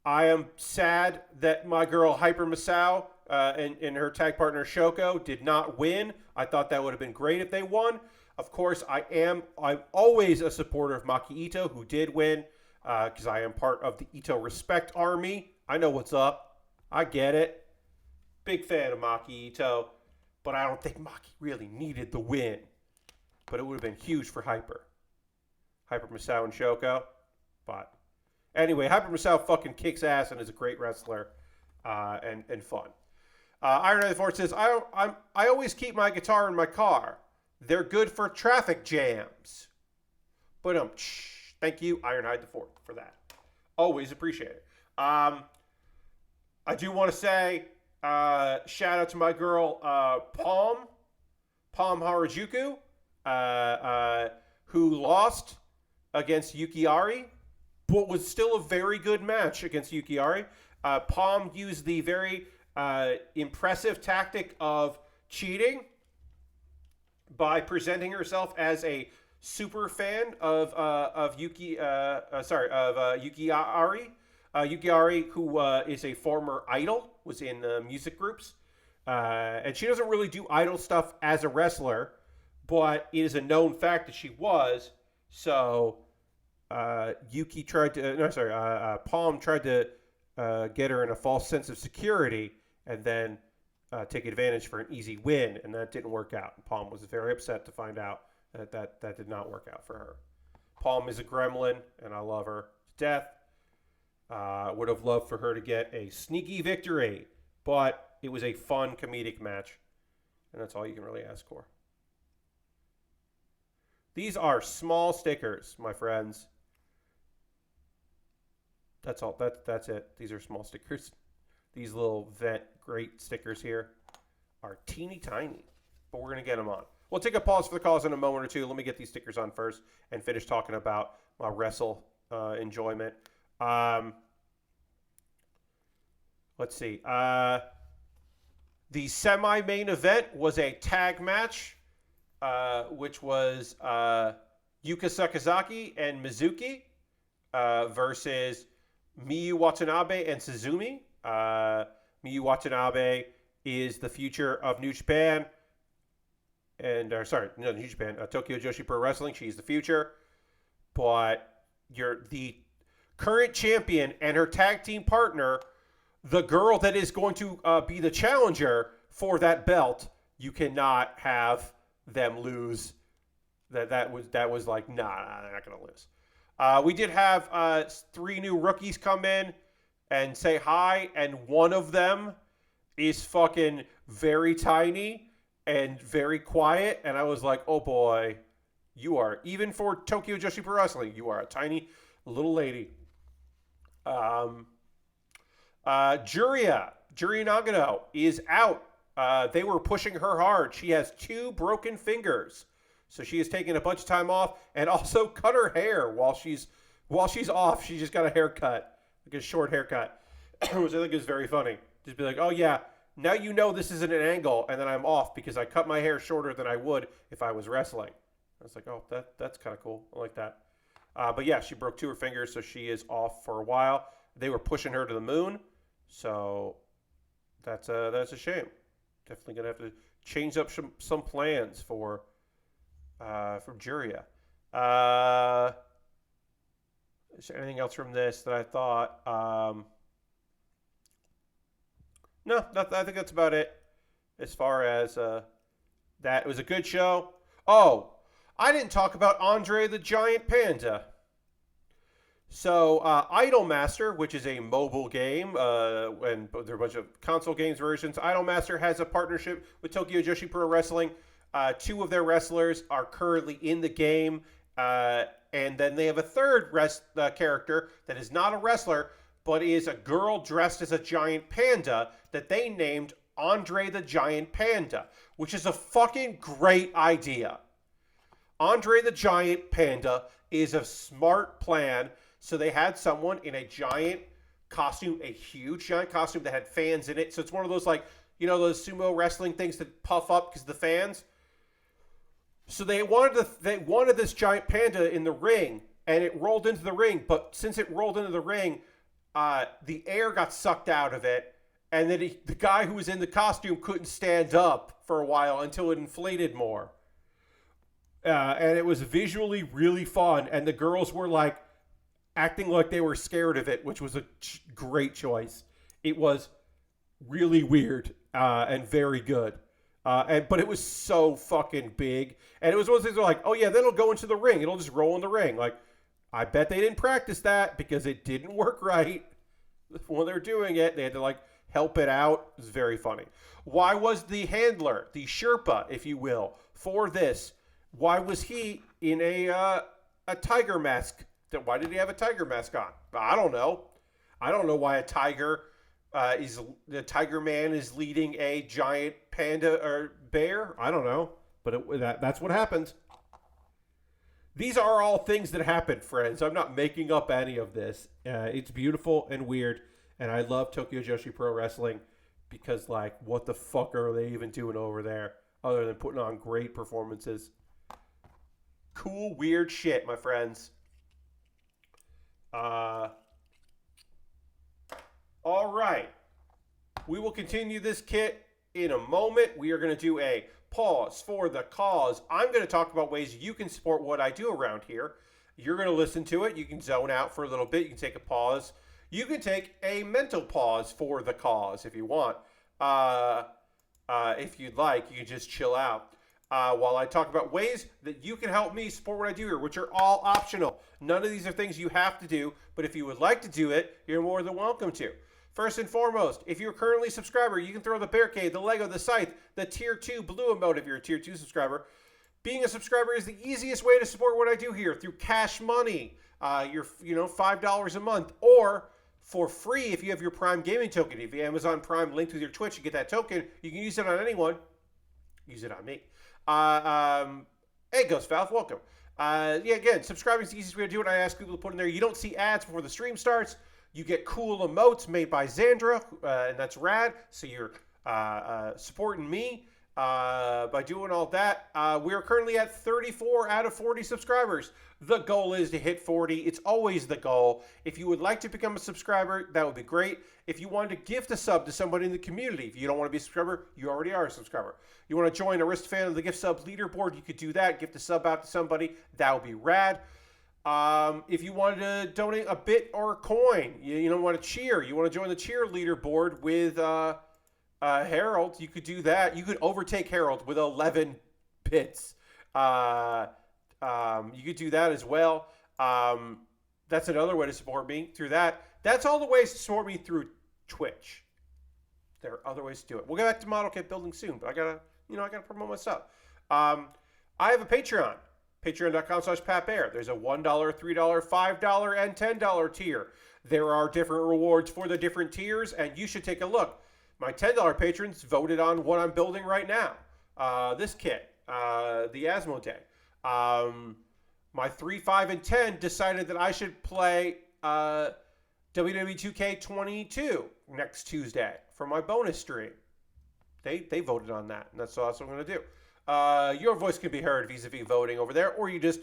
am sad that my girl Hyper Masao and her tag partner Shoko did not win. I thought that would have been great if they won. Of course, I'm always a supporter of Maki Ito, who did win, because I am part of the Ito Respect Army. I know what's up. I get it. Big fan of Maki Ito, but I don't think Maki really needed the win. But it would have been huge for Hyper Masao and Shoko. But anyway, Hyper Masao fucking kicks ass and is a great wrestler and fun. Iron 94 says, I always keep my guitar in my car. They're good for traffic jams. But thank you, Ironhide the Fourth, for that. Always appreciate it. I do want to say shout out to my girl Palm Harajuku, who lost against Yukiari, but was still a very good match against Yukiari. Palm used the very impressive tactic of cheating by presenting herself as a super fan of Yukiari. Yukiari, who is a former idol, was in music groups, and she doesn't really do idol stuff as a wrestler, but it is a known fact that she was. So Palm tried to get her in a false sense of security, and then take advantage for an easy win, and that didn't work out. And Palm was very upset to find out that did not work out for her. Palm is a gremlin, and I love her to death. Would have loved for her to get a sneaky victory, but it was a fun comedic match, and that's all you can really ask for. These are small stickers, my friends. That's all. That's it. These are small stickers. These little great stickers here are teeny tiny, but we're going to get them on. We'll take a pause for the calls in a moment or two. Let me get these stickers on first and finish talking about my wrestle enjoyment. Let's see. The semi-main event was a tag match, which was Yuka Sakazaki and Mizuki versus Miyu Watanabe and Suzumi. Miyu Watanabe is the future of New Japan. New Japan. Tokyo Joshi Pro Wrestling. She's the future. But the current champion and her tag team partner, the girl that is going to be the challenger for that belt, you cannot have them lose. That was like, nah, they're not going to lose. We did have 3 new rookies come in and say hi, and one of them is fucking very tiny and very quiet, and I was like, oh boy, you are, even for Tokyo Joshi Pro Wrestling, you are a tiny little lady. Juria Nagano is out They were pushing her hard. She has 2 broken fingers. So she has taken a bunch of time off and also cut her hair while she's off. She just got a haircut, like a short haircut, which I think is very funny. Just be like, oh yeah, now you know this isn't an angle, and then I'm off because I cut my hair shorter than I would if I was wrestling. I was like, oh, that's kind of cool. I like that. But yeah, she broke 2 of her fingers, so she is off for a while. They were pushing her to the moon, so that's a shame. Definitely gonna have to change up some plans for Juria. Is there anything else from this that I thought? No, I think that's about it. As far as that, it was a good show. Oh, I didn't talk about Andre the Giant Panda. So, Idolmaster, which is a mobile game, and there are a bunch of console games versions. Idolmaster has a partnership with Tokyo Joshi Pro Wrestling. 2 of their wrestlers are currently in the game, and then they have a third character that is not a wrestler, but is a girl dressed as a giant panda that they named Andre the Giant Panda, which is a fucking great idea. Andre the Giant Panda is a smart plan. So they had someone in a giant costume, a huge giant costume that had fans in it. So it's one of those, like, you know, those sumo wrestling things that puff up because of the fans. So they wanted this giant panda in the ring, and it rolled into the ring. But since it rolled into the ring, the air got sucked out of it, and then the guy who was in the costume couldn't stand up for a while until it inflated more. And it was visually really fun, and the girls were like acting like they were scared of it, which was a great choice. It was really weird and very good. But it was so fucking big. And it was one of those things where like, oh yeah, then it'll go into the ring. It'll just roll in the ring. Like, I bet they didn't practice that because it didn't work right. When they're doing it, they had to like help it out. It was very funny. Why was the handler, the Sherpa, if you will, for this, why was he in a tiger mask? Why did he have a tiger mask on? I don't know. I don't know why a tiger the tiger man is leading a giant panda or bear. I don't know, but that's what happens. These are all things that happen, friends. I'm not making up any of this. It's beautiful and weird, and I love Tokyo Joshi Pro Wrestling because, like, what the fuck are they even doing over there other than putting on great performances? Cool, weird shit, my friends. All right. We will continue this kit in a moment. We are going to do a pause for the cause. I'm going to talk about ways you can support what I do around here. You're going to listen to it. You can zone out for a little bit. You can take a pause. You can take a mental pause for the cause if you want. If you'd like, you can just chill out. While I talk about ways that you can help me support what I do here, which are all optional. None of these are things you have to do, but if you would like to do it, you're more than welcome to. First and foremost, if you're currently a subscriber, you can throw the Barricade, the Lego, the Scythe, the Tier 2 blue emote if you're a Tier 2 subscriber. Being a subscriber is the easiest way to support what I do here through cash money. You're $5 a month, or for free if you have your Prime Gaming token. If you have Amazon Prime linked with your Twitch, you get that token. You can use it on anyone. Use it on me. Hey, Ghost Valve, welcome. Again, subscribing is the easiest way to do it. I ask people to put in there. You don't see ads before the stream starts. You get cool emotes made by Xandra, and that's rad. So you're supporting me by doing all that. We are currently at 34 out of 40 subscribers. The goal is to hit 40. It's always the goal. If you would like to become a subscriber, that would be great. If you wanted to gift a sub to somebody in the community, if you don't want to be a subscriber, you already are a subscriber. You want to join a Wrist Fan of the Gift Sub leaderboard, you could do that. Gift a sub out to somebody. That would be rad. If you wanted to donate a bit or a coin, you don't want to cheer. You want to join the cheer leaderboard with Harold, you could do that. You could overtake Harold with 11 bits. You could do that as well. That's another way to support me through that. That's all the ways to support me through Twitch. There are other ways to do it. We'll get back to model kit building soon, but I gotta promote my stuff. I have a Patreon. Patreon.com/PatBaer. There's a $1, $3, $5, and $10 tier. There are different rewards for the different tiers, and you should take a look. My $10 patrons voted on what I'm building right now. This kit, the Asmoday. My 3, 5, and 10 decided that I should play WWE 2K22 next Tuesday for my bonus stream. They voted on that, and that's what I'm going to do. Your voice can be heard vis-a-vis voting over there, or you just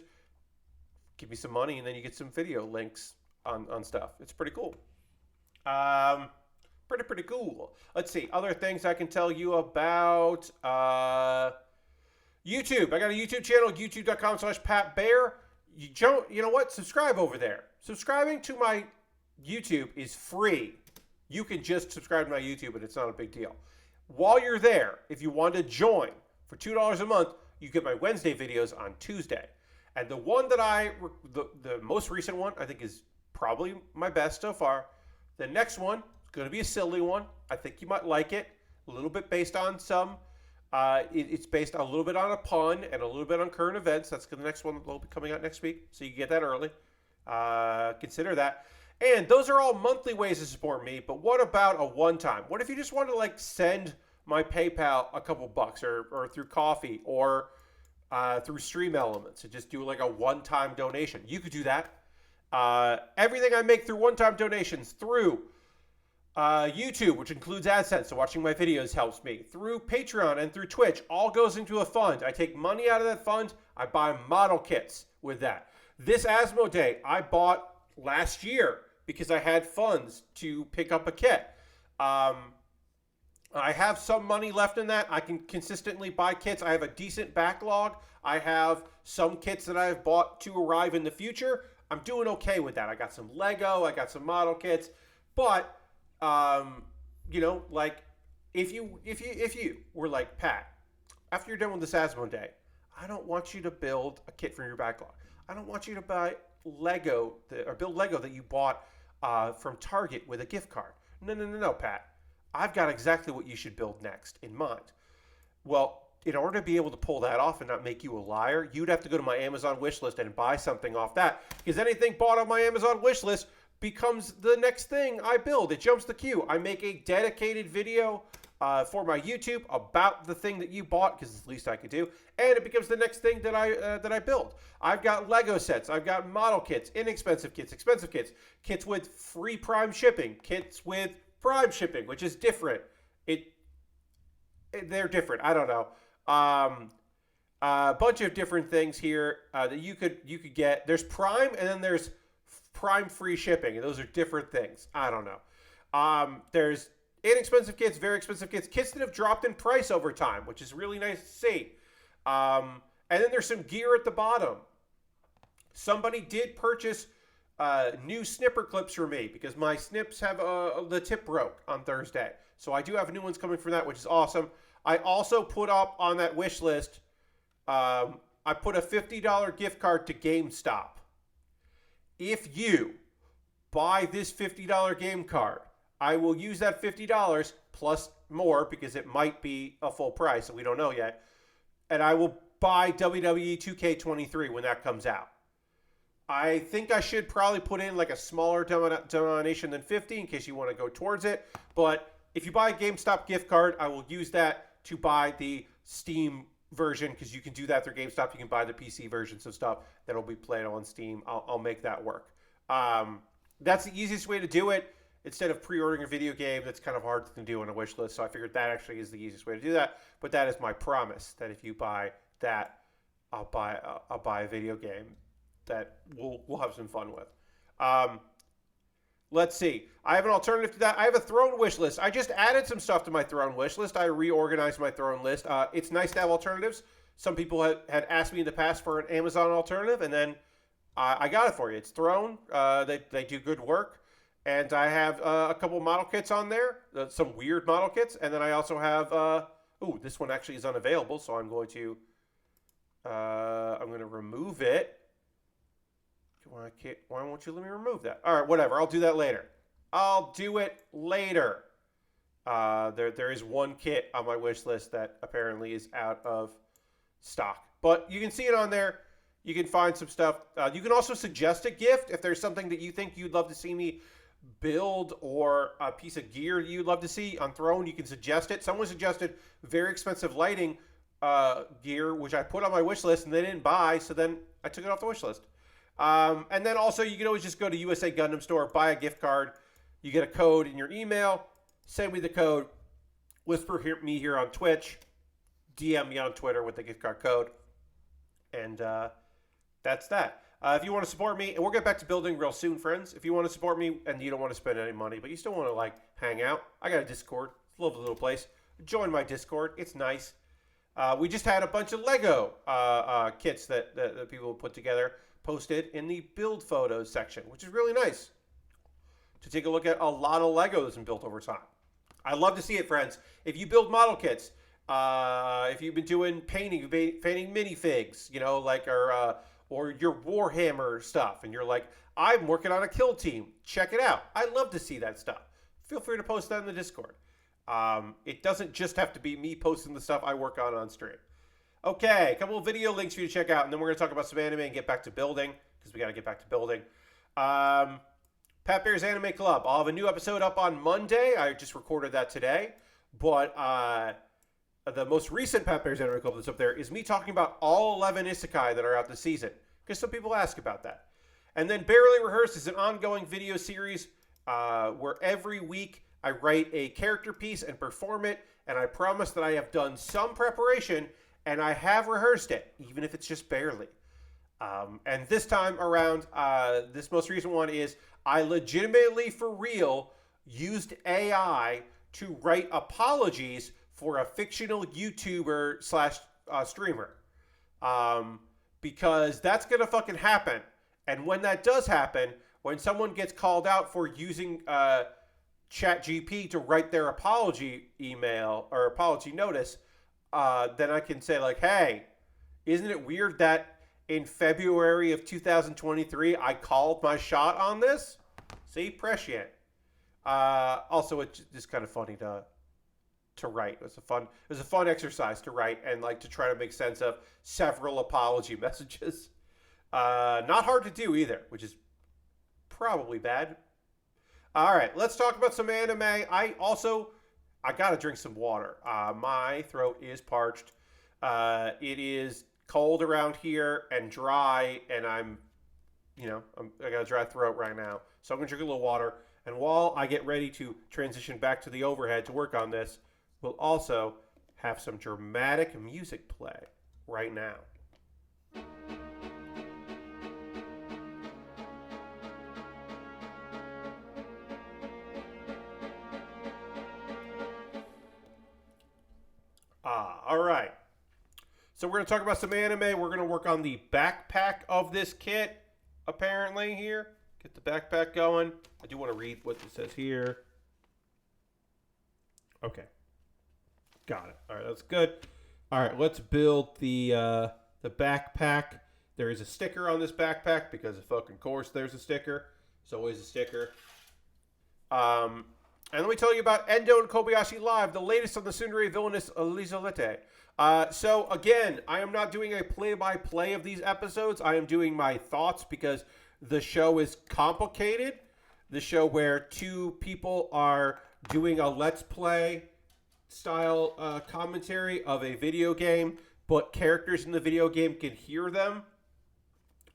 give me some money and then you get some video links on stuff. It's pretty cool. Pretty cool. Let's see. Other things I can tell you about. YouTube. I got a YouTube channel, youtube.com/PatBaer. You know what? Subscribe over there. Subscribing to my YouTube is free. You can just subscribe to my YouTube, and it's not a big deal. While you're there, if you want to join for $2 a month, you get my Wednesday videos on Tuesday. And the one that the most recent one, I think is probably my best so far. The next one is going to be a silly one. I think you might like it. A little bit based on some, it's based a little bit on a pun and a little bit on current events. That's the next one that will be coming out next week. So you get that early. Consider that. And those are all monthly ways to support me. But what about a one-time? What if you just want to like send my PayPal a couple bucks or through Coffee or through Stream Elements and just do like a one-time donation? You could do that. Everything I make through one-time donations through YouTube, which includes AdSense, so watching my videos helps me, through Patreon and through Twitch, all goes into a fund. I take money out of that fund. I buy model kits with that. This Asmoday I bought last year because I had funds to pick up a kit. I have some money left in that. I can consistently buy kits. I have a decent backlog. I have some kits that I have bought to arrive in the future. I'm doing okay with that. I got some Lego. I got some model kits. But, like if you were like, Pat, after you're done with this Asmoday, I don't want you to build a kit from your backlog. I don't want you to buy Lego or build Lego that you bought from Target with a gift card. No, Pat. I've got exactly what you should build next in mind. Well, in order to be able to pull that off and not make you a liar, you'd have to go to my Amazon wish list and buy something off that. Because anything bought on my Amazon wish list becomes the next thing I build. It jumps the queue. I make a dedicated video for my YouTube about the thing that you bought, because it's the least I could do, and it becomes the next thing that I build. I've got Lego sets. I've got model kits, inexpensive kits, expensive kits, kits with free Prime shipping, kits with Prime shipping, which is different. They're different. I don't know. A bunch of different things here that you could get. There's Prime, and then there's Prime free shipping, and those are different things. I don't know. There's inexpensive kits, very expensive kits, kits that have dropped in price over time, which is really nice to see. And then there's some gear at the bottom. Somebody did purchase new snipper clips for me because my snips have the tip broke on Thursday. So I do have new ones coming from that, which is awesome. I also put up on that wish list, I put a $50 gift card to GameStop. If you buy this $50 game card, I will use that $50 plus more because it might be a full price, and we don't know yet. And I will buy WWE 2K23 when that comes out. I think I should probably put in like a smaller donation than 50 in case you want to go towards it. But if you buy a GameStop gift card, I will use that to buy the Steam version because you can do that through GameStop. You can buy the PC versions of stuff that will be played on Steam. I'll make that work. That's the easiest way to do it. Instead of pre-ordering a video game, that's kind of hard to do on a wish list. So I figured that actually is the easiest way to do that. But that is my promise that if you buy that, I'll buy a video game that we'll have some fun with. Let's see. I have an alternative to that. I have a Throne wish list. I just added some stuff to my Throne wish list. I reorganized my Throne list. It's nice to have alternatives. Some people had asked me in the past for an Amazon alternative, and then I got it for you. It's Throne. They do good work. And I have a couple model kits on there, some weird model kits. And then I also have, this one actually is unavailable. So I'm going to remove it. Why won't you let me remove that? All right, whatever. I'll do that later. I'll do it later. There is one kit on my wish list that apparently is out of stock. But you can see it on there. You can find some stuff. You can also suggest a gift if there's something that you think you'd love to see me build or a piece of gear you'd love to see on Throne, you can suggest it. Someone suggested very expensive lighting gear, which I put on my wish list and they didn't buy, so then I took it off the wish list. And then also, you can always just go to USA Gundam Store, buy a gift card. You get a code in your email. Send me the code. Whisper me here on Twitch. DM me on Twitter with the gift card code. And that's that. If you want to support me, and we'll get back to building real soon, friends. If you want to support me and you don't want to spend any money, but you still want to like hang out, I got a Discord. It's a lovely little place. Join my Discord. It's nice. We just had a bunch of Lego kits that people put together, posted in the build photos section, which is really nice to take a look at a lot of Lego that's been built over time. I love to see it, friends. If you build model kits, if you've been doing painting minifigs, you know, like or your Warhammer stuff, and you're like, I'm working on a kill team. Check it out. I love to see that stuff. Feel free to post that in the Discord. It doesn't just have to be me posting the stuff I work on stream. Okay, a couple of video links for you to check out, and then we're going to talk about some anime and get back to building, because we got to get back to building. Pat Bear's Anime Club. I'll have a new episode up on Monday. I just recorded that today. But the most recent Pat Bear's Anime Club that's up there is me talking about all 11 isekai that are out this season, because some people ask about that. And then Baerly Rehearsed is an ongoing video series where every week I write a character piece and perform it, and I promise that I have done some preparation, and I have rehearsed it, even if it's just barely. And this time around, this most recent one is I legitimately, for real, used AI to write apologies for a fictional YouTuber slash streamer. Because that's going to fucking happen. And when that does happen, when someone gets called out for using ChatGPT to write their apology email or apology notice, then I can say like, hey, isn't it weird that in February of 2023 I called my shot on this? See, prescient. Also, it's just kind of funny to write. It was a fun exercise to write and like to try to make sense of several apology messages. Not hard to do either, which is probably bad. All right, let's talk about some anime. I gotta drink some water. My throat is parched. It is cold around here and dry, and I got a dry throat right now. So I'm gonna drink a little water. And while I get ready to transition back to the overhead to work on this, we'll also have some dramatic music play right now. All right. So we're going to talk about some anime. We're going to work on the backpack of this kit, apparently, here. Get the backpack going. I do want to read what it says here. Okay. Got it. All right, that's good. All right, let's build the backpack. There is a sticker on this backpack because of fucking course there's a sticker. There's always a sticker. And let me tell you about Endo and Kobayashi Live, the latest on the Tsundere Villainess Lieselotte. So, again, I am not doing a play-by-play of these episodes. I am doing my thoughts because the show is complicated. The show where two people are doing a Let's Play style commentary of a video game, but characters in the video game can hear them.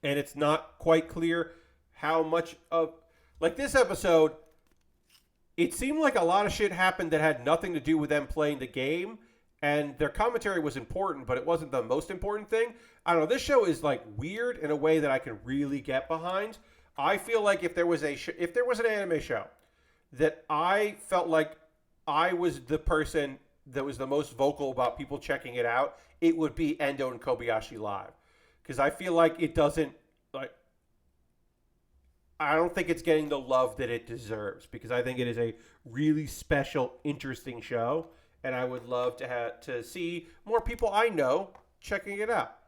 And it's not quite clear how much of... Like, this episode... It seemed like a lot of shit happened that had nothing to do with them playing the game, and their commentary was important, but it wasn't the most important thing. I don't know. This show is like weird in a way that I can really get behind. I feel like if there was an anime show that I felt like I was the person that was the most vocal about people checking it out, it would be Endo and Kobayashi Live, because I feel like it doesn't like. I don't think it's getting the love that it deserves, because I think it is a really special, interesting show, and I would love to see more people I know checking it out.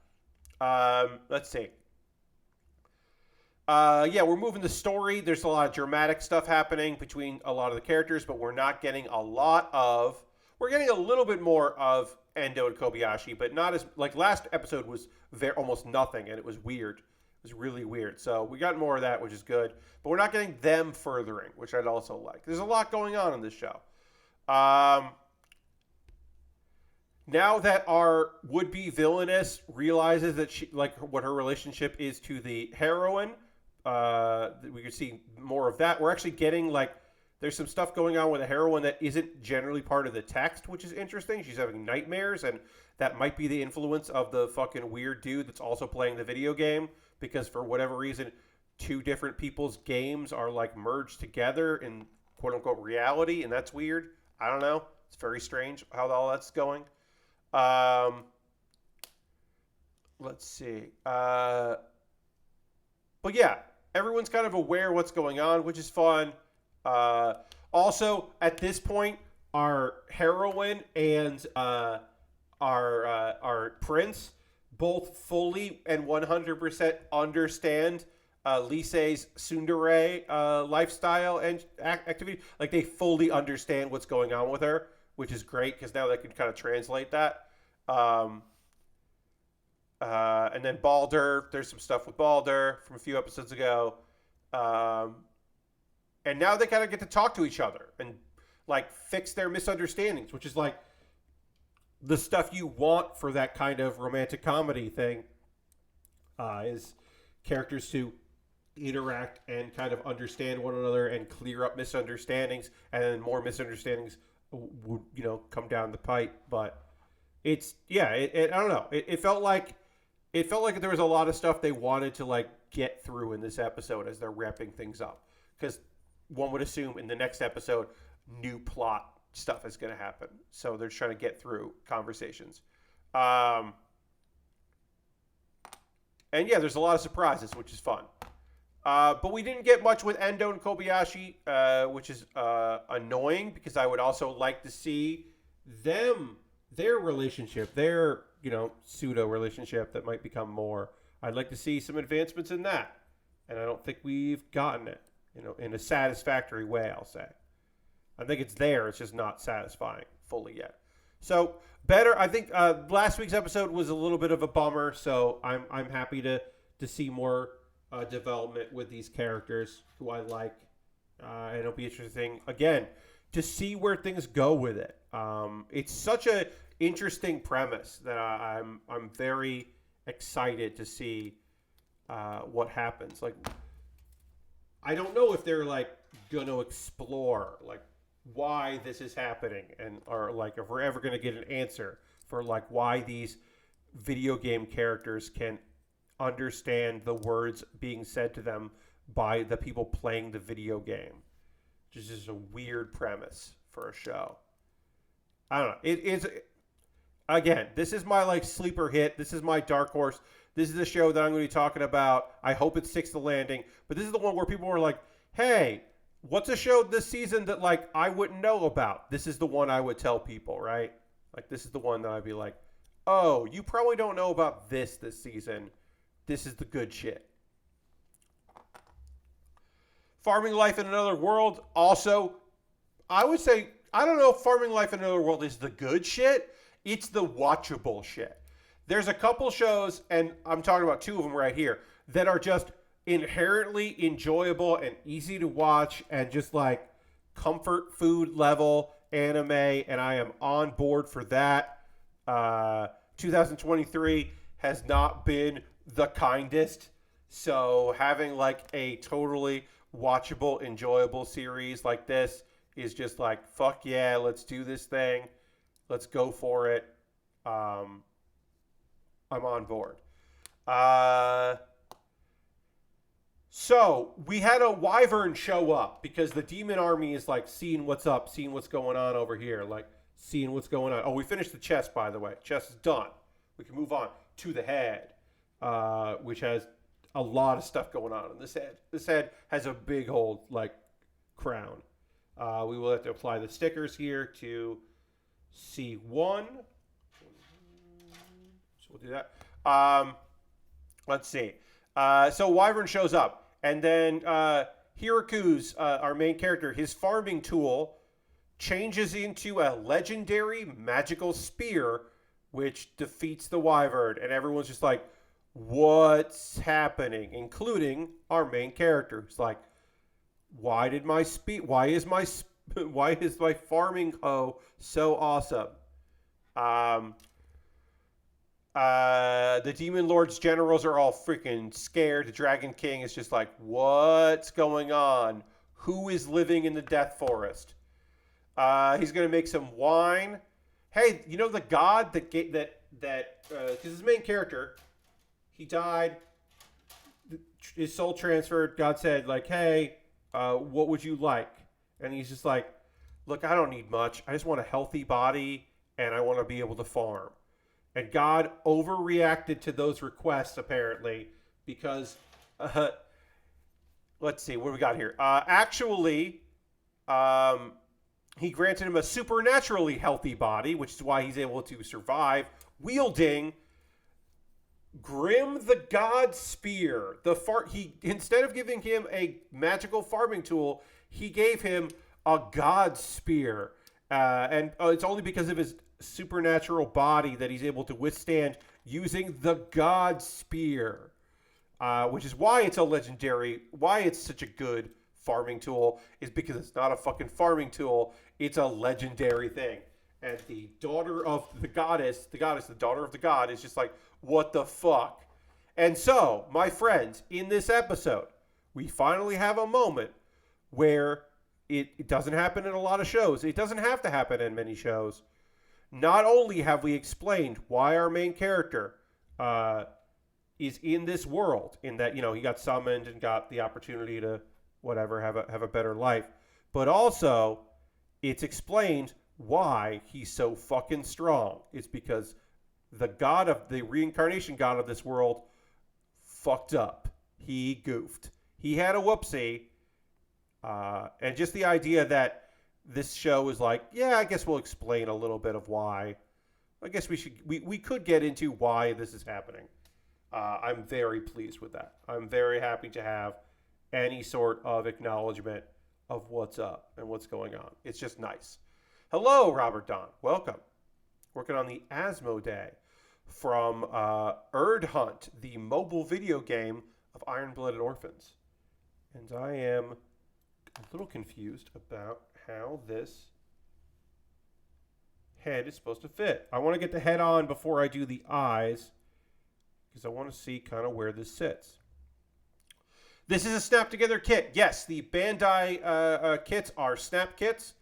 Let's see. Yeah, we're moving the story. There's a lot of dramatic stuff happening between a lot of the characters, but we're not getting a lot of... We're getting a little bit more of Endo and Kobayashi, but not as... Like, last episode was almost nothing, and it was weird. It was really weird. So we got more of that, which is good. But we're not getting them furthering, which I'd also like. There's a lot going on in this show. Now that our would-be villainess realizes that she, like, what her relationship is to the heroine, we could see more of that. We're actually getting, like, there's some stuff going on with the heroine that isn't generally part of the text, which is interesting. She's having nightmares, and that might be the influence of the fucking weird dude that's also playing the video game, because for whatever reason, two different people's games are, like, merged together in quote-unquote reality, and that's weird. I don't know. It's very strange how all that's going. Let's see. But yeah, everyone's kind of aware what's going on, which is fun. Also, at this point, our heroine and our prince both fully and 100% understand Lise's Tsundere lifestyle and activity. Like, they fully understand what's going on with her, which is great because now they can kind of translate that. And then Balder, there's some stuff with Balder from a few episodes ago. And now they kind of get to talk to each other and, like, fix their misunderstandings, which is, like, the stuff you want for that kind of romantic comedy thing, is characters to interact and kind of understand one another and clear up misunderstandings, and then more misunderstandings would, you know, come down the pipe. But it's, yeah, I don't know. It felt like there was a lot of stuff they wanted to, like, get through in this episode as they're wrapping things up, because one would assume in the next episode new plot stuff is going to happen, so they're trying to get through conversations. And yeah, there's a lot of surprises, which is fun. But we didn't get much with Endo and Kobayashi, which is annoying, because I would also like to see their relationship, their, you know, pseudo relationship that might become more. I'd like to see some advancements in that, and I don't think we've gotten it, you know, in a satisfactory way, I'll say. I think it's there, it's just not satisfying fully yet. So better, I think last week's episode was a little bit of a bummer, so I'm happy to see more development with these characters who I like. And it'll be interesting, again, to see where things go with it. It's such a interesting premise that I'm very excited to see what happens. Like, I don't know if they're, like, gonna explore, like, why this is happening, and, or, like, if we're ever gonna get an answer for, like, why these video game characters can understand the words being said to them by the people playing the video game. Which is just a weird premise for a show. I don't know. It is, again, this is my, like, sleeper hit. This is my dark horse. This is the show that I'm going to be talking about. I hope it sticks the landing. But this is the one where people were like, hey, what's a show this season that, like, I wouldn't know about? This is the one I would tell people, right? Like, this is the one that I'd be like, oh, you probably don't know about this season. This is the good shit. Farming Life in Another World, also, I would say, I don't know if Farming Life in Another World is the good shit. It's the watchable shit. There's a couple shows, and I'm talking about two of them right here, that are just inherently enjoyable and easy to watch and just, like, comfort food level anime, and I am on board for that. 2023 has not been the kindest, so having, like, a totally watchable, enjoyable series like this is just like, fuck yeah, let's do this thing. Let's go for it. I'm on board. So we had a wyvern show up because the demon army is, like, seeing what's up, seeing what's going on over here, like, seeing what's going on. Oh, we finished the chest, by the way. Chest is done. We can move on to the head, which has a lot of stuff going on in this head. This head has a big old, like, crown. We will have to apply the stickers here to C1. So we'll do that. Let's see. So Wyvern shows up, and then Hiraku's, our main character, his farming tool changes into a legendary magical spear, which defeats the Wyvern, and everyone's just like, what's happening, including our main character. It's like, why did my why is my farming hoe so awesome? Um, the Demon Lord's generals are all freaking scared. The Dragon King is just like, what's going on? Who is living in the Death Forest? He's gonna make some wine. Hey, you know the god that because his main character, he died. His soul transferred. God said like, hey, what would you like? And he's just like, look, I don't need much. I just want a healthy body and I want to be able to farm. And God overreacted to those requests, apparently, because, let's see, what do we got here? He granted him a supernaturally healthy body, which is why he's able to survive, wielding Grim the God Spear. Instead of giving him a magical farming tool, he gave him a God Spear. And it's only because of his supernatural body that he's able to withstand using the God Spear, which is why it's why it's such a good farming tool, is because it's not a fucking farming tool, it's a legendary thing. And the daughter of the daughter of the god, is just like, what the fuck? And so, my friends, in this episode, we finally have a moment where it doesn't happen in a lot of shows. It doesn't have to happen in many shows. Not only have we explained why our main character is in this world, in that, you know, he got summoned and got the opportunity to whatever have a better life, but also it's explained why he's so fucking strong. It's because the reincarnation god of this world fucked up. He goofed. He had a whoopsie, and just the idea that this show is like, yeah, I guess we'll explain a little bit of why. I guess we could get into why this is happening. I'm very pleased with that. I'm very happy to have any sort of acknowledgement of what's up and what's going on. It's just nice. Hello, Robert Don. Welcome. Working on the Asmoday from Erd Hunt, the mobile video game of Iron-Blooded Orphans. And I am a little confused about how this head is supposed to fit. I want to get the head on before I do the eyes, because I want to see kind of where this sits. This is a snap together kit. Yes, the Bandai kits are snap kits.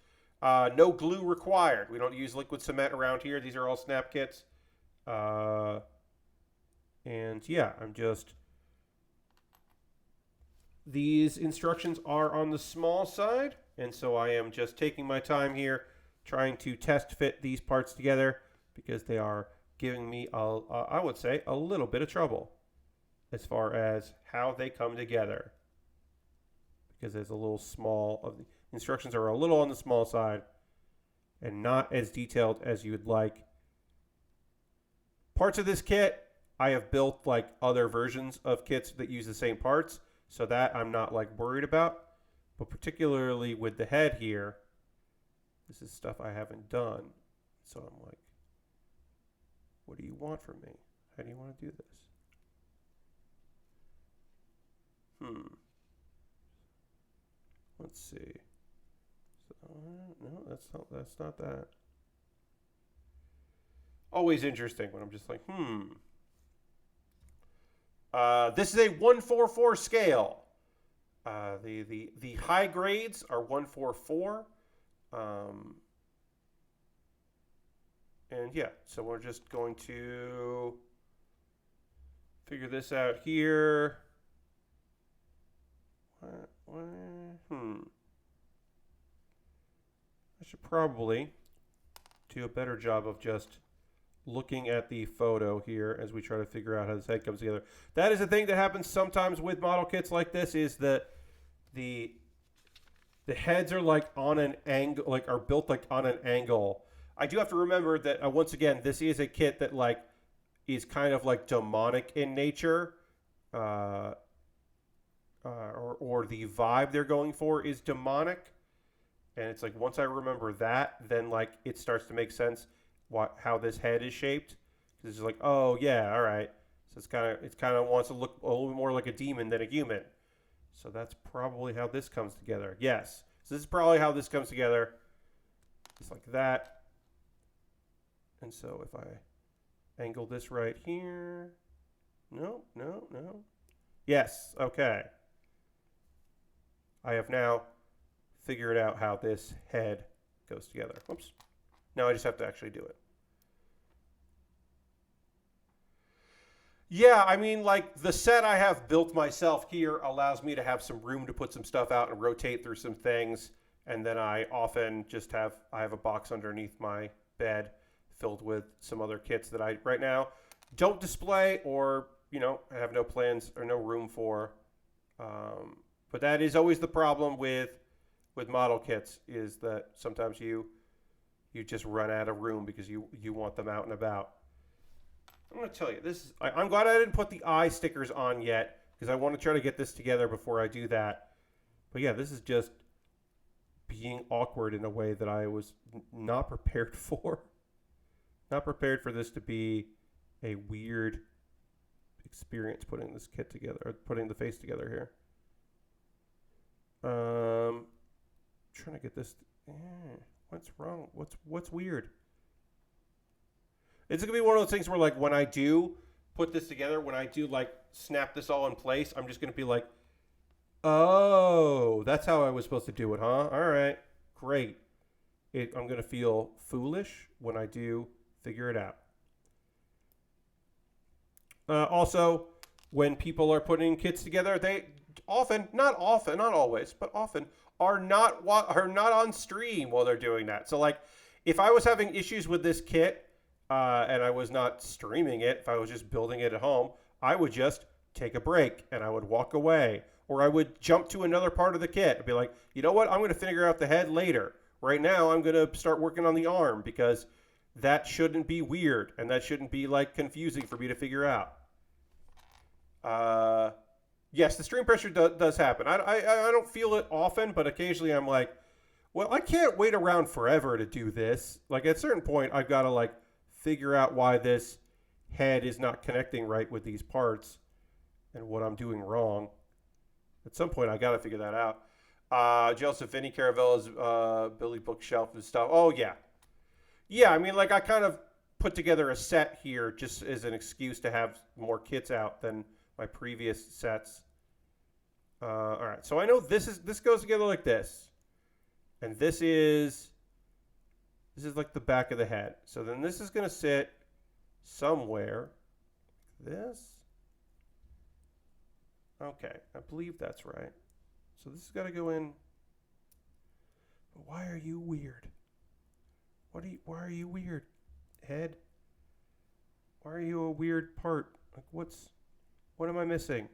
No glue required. We don't use liquid cement around here. These are all snap kits. And yeah, these instructions are on the small side, and so I am just taking my time here trying to test fit these parts together, because they are giving me, I would say, a little bit of trouble as far as how they come together, because it's a little small. The instructions are a little on the small side and not as detailed as you would like. Parts of this kit, I have built like other versions of kits that use the same parts, so that I'm not like worried about. But particularly with the head here, this is stuff I haven't done. So I'm like, what do you want from me? How do you want to do this? Let's see. No, that's not that. Always interesting when I'm just like, This is a 1/4/4 scale. The high grades are 1/4/4. And yeah, so we're just going to figure this out here. I should probably do a better job of just looking at the photo here as we try to figure out how this head comes together. That is a thing that happens sometimes with model kits like this, is that the heads are like on an angle, like are built like on an angle. I do have to remember that once again, this is a kit that like is kind of like demonic in nature, or the vibe they're going for is demonic. And it's like, once I remember that, then like it starts to make sense how this head is shaped. Because it's like, oh yeah, all right. So it's kind of wants to look a little bit more like a demon than a human. So that's probably how this comes together. Yes. So this is probably how this comes together. Just like that. And so if I angle this right here. No. Yes. Okay. I have now figured out how this head goes together. Whoops. Now I just have to actually do it. Yeah, I mean, like, the set I have built myself here allows me to have some room to put some stuff out and rotate through some things. And then I often just have a box underneath my bed filled with some other kits that I, right now, don't display or, I have no plans or no room for. But that is always the problem with model kits, is that sometimes you just run out of room because you want them out and about. I'm going to tell you, I'm glad I didn't put the eye stickers on yet, because I want to try to get this together before I do that. But yeah, this is just being awkward in a way that I was not prepared for. Not prepared for this to be a weird experience putting this kit together, or putting the face together here. Trying to get this. What's wrong? What's weird? It's going to be one of those things where, like, when I do put this together, when I do, like, snap this all in place, I'm just going to be like, oh, that's how I was supposed to do it, huh? All right, great. I'm going to feel foolish when I do figure it out. Also, when people are putting kits together, they often, not always, but often, are not on stream while they're doing that. So, like, if I was having issues with this kit, and I was not streaming it, if I was just building it at home, I would just take a break and I would walk away, or I would jump to another part of the kit and be like, you know what, I'm going to figure out the head later. Right now, I'm going to start working on the arm, because that shouldn't be weird and that shouldn't be, like, confusing for me to figure out. Yes, the stream pressure does happen. I don't feel it often, but occasionally I'm like, well, I can't wait around forever to do this. Like, at a certain point, I've got to, like, figure out why this head is not connecting right with these parts and what I'm doing wrong. At some point, I got to figure that out. Joseph Vinny Caravella's Billy Bookshelf and stuff. Oh, yeah. Yeah, I mean, like, I kind of put together a set here just as an excuse to have more kits out than my previous sets. All right, so I know this goes together like this. And this is like the back of the head. So then this is going to sit somewhere like this. Okay, I believe that's right. So this has got to go in. But why are you weird? Why are you weird, head? Why are you a weird part? Like, what am I missing?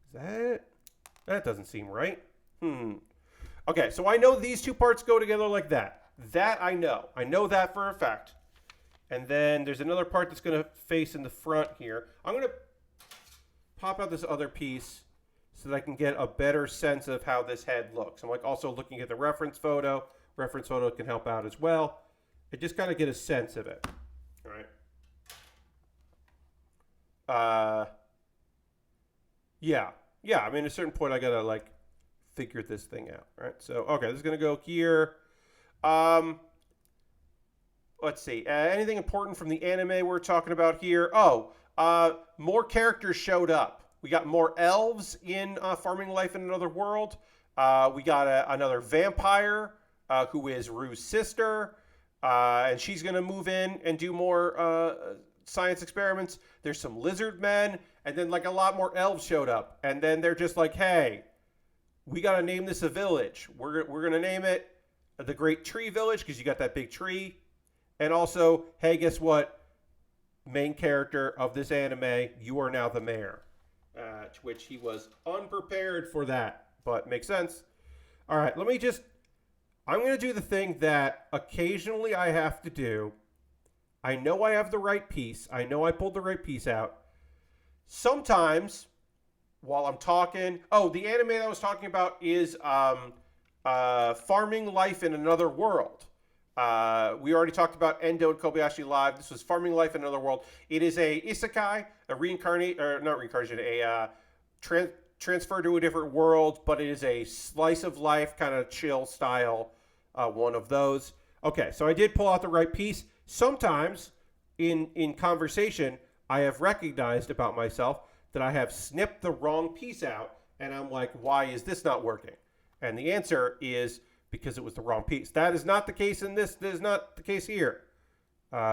Is that it? That doesn't seem right. Okay, so I know these two parts go together like that. That I know. I know that for a fact. And then there's another part that's going to face in the front here. I'm going to pop out this other piece so that I can get a better sense of how this head looks. I'm, like, also looking at the reference photo. Reference photo can help out as well. I just kind of get a sense of it. All right. Yeah. I mean, at a certain point, I got to, like, figure this thing out, right? So, okay, this is going to go here. Let's see. Anything important from the anime we're talking about here? Oh, more characters showed up. We got more elves in Farming Life in Another World. We got another vampire who is Rue's sister. And she's going to move in and do more science experiments. There's some lizard men. And then, like, a lot more elves showed up. And then they're just like, hey, we got to name this a village. We're going to name it the Great Tree Village, because you got that big tree. And also, hey, guess what? Main character of this anime, you are now the mayor. To which he was unprepared for that, but makes sense. All right, I'm going to do the thing that occasionally I have to do. I know I have the right piece. I know I pulled the right piece out. Sometimes, while I'm talking... Oh, the anime that I was talking about is Farming Life in Another World. We already talked about Endo and Kobayashi Live. This was Farming Life in Another World. It is a isekai, a reincarnate, or not reincarnation, a transfer to a different world, but it is a slice of life kind of chill style one of those. Okay, so I did pull out the right piece. Sometimes in conversation, I have recognized about myself that I have snipped the wrong piece out, and I'm like, why is this not working? And the answer is because it was the wrong piece. That is not the case in this. That is not the case here.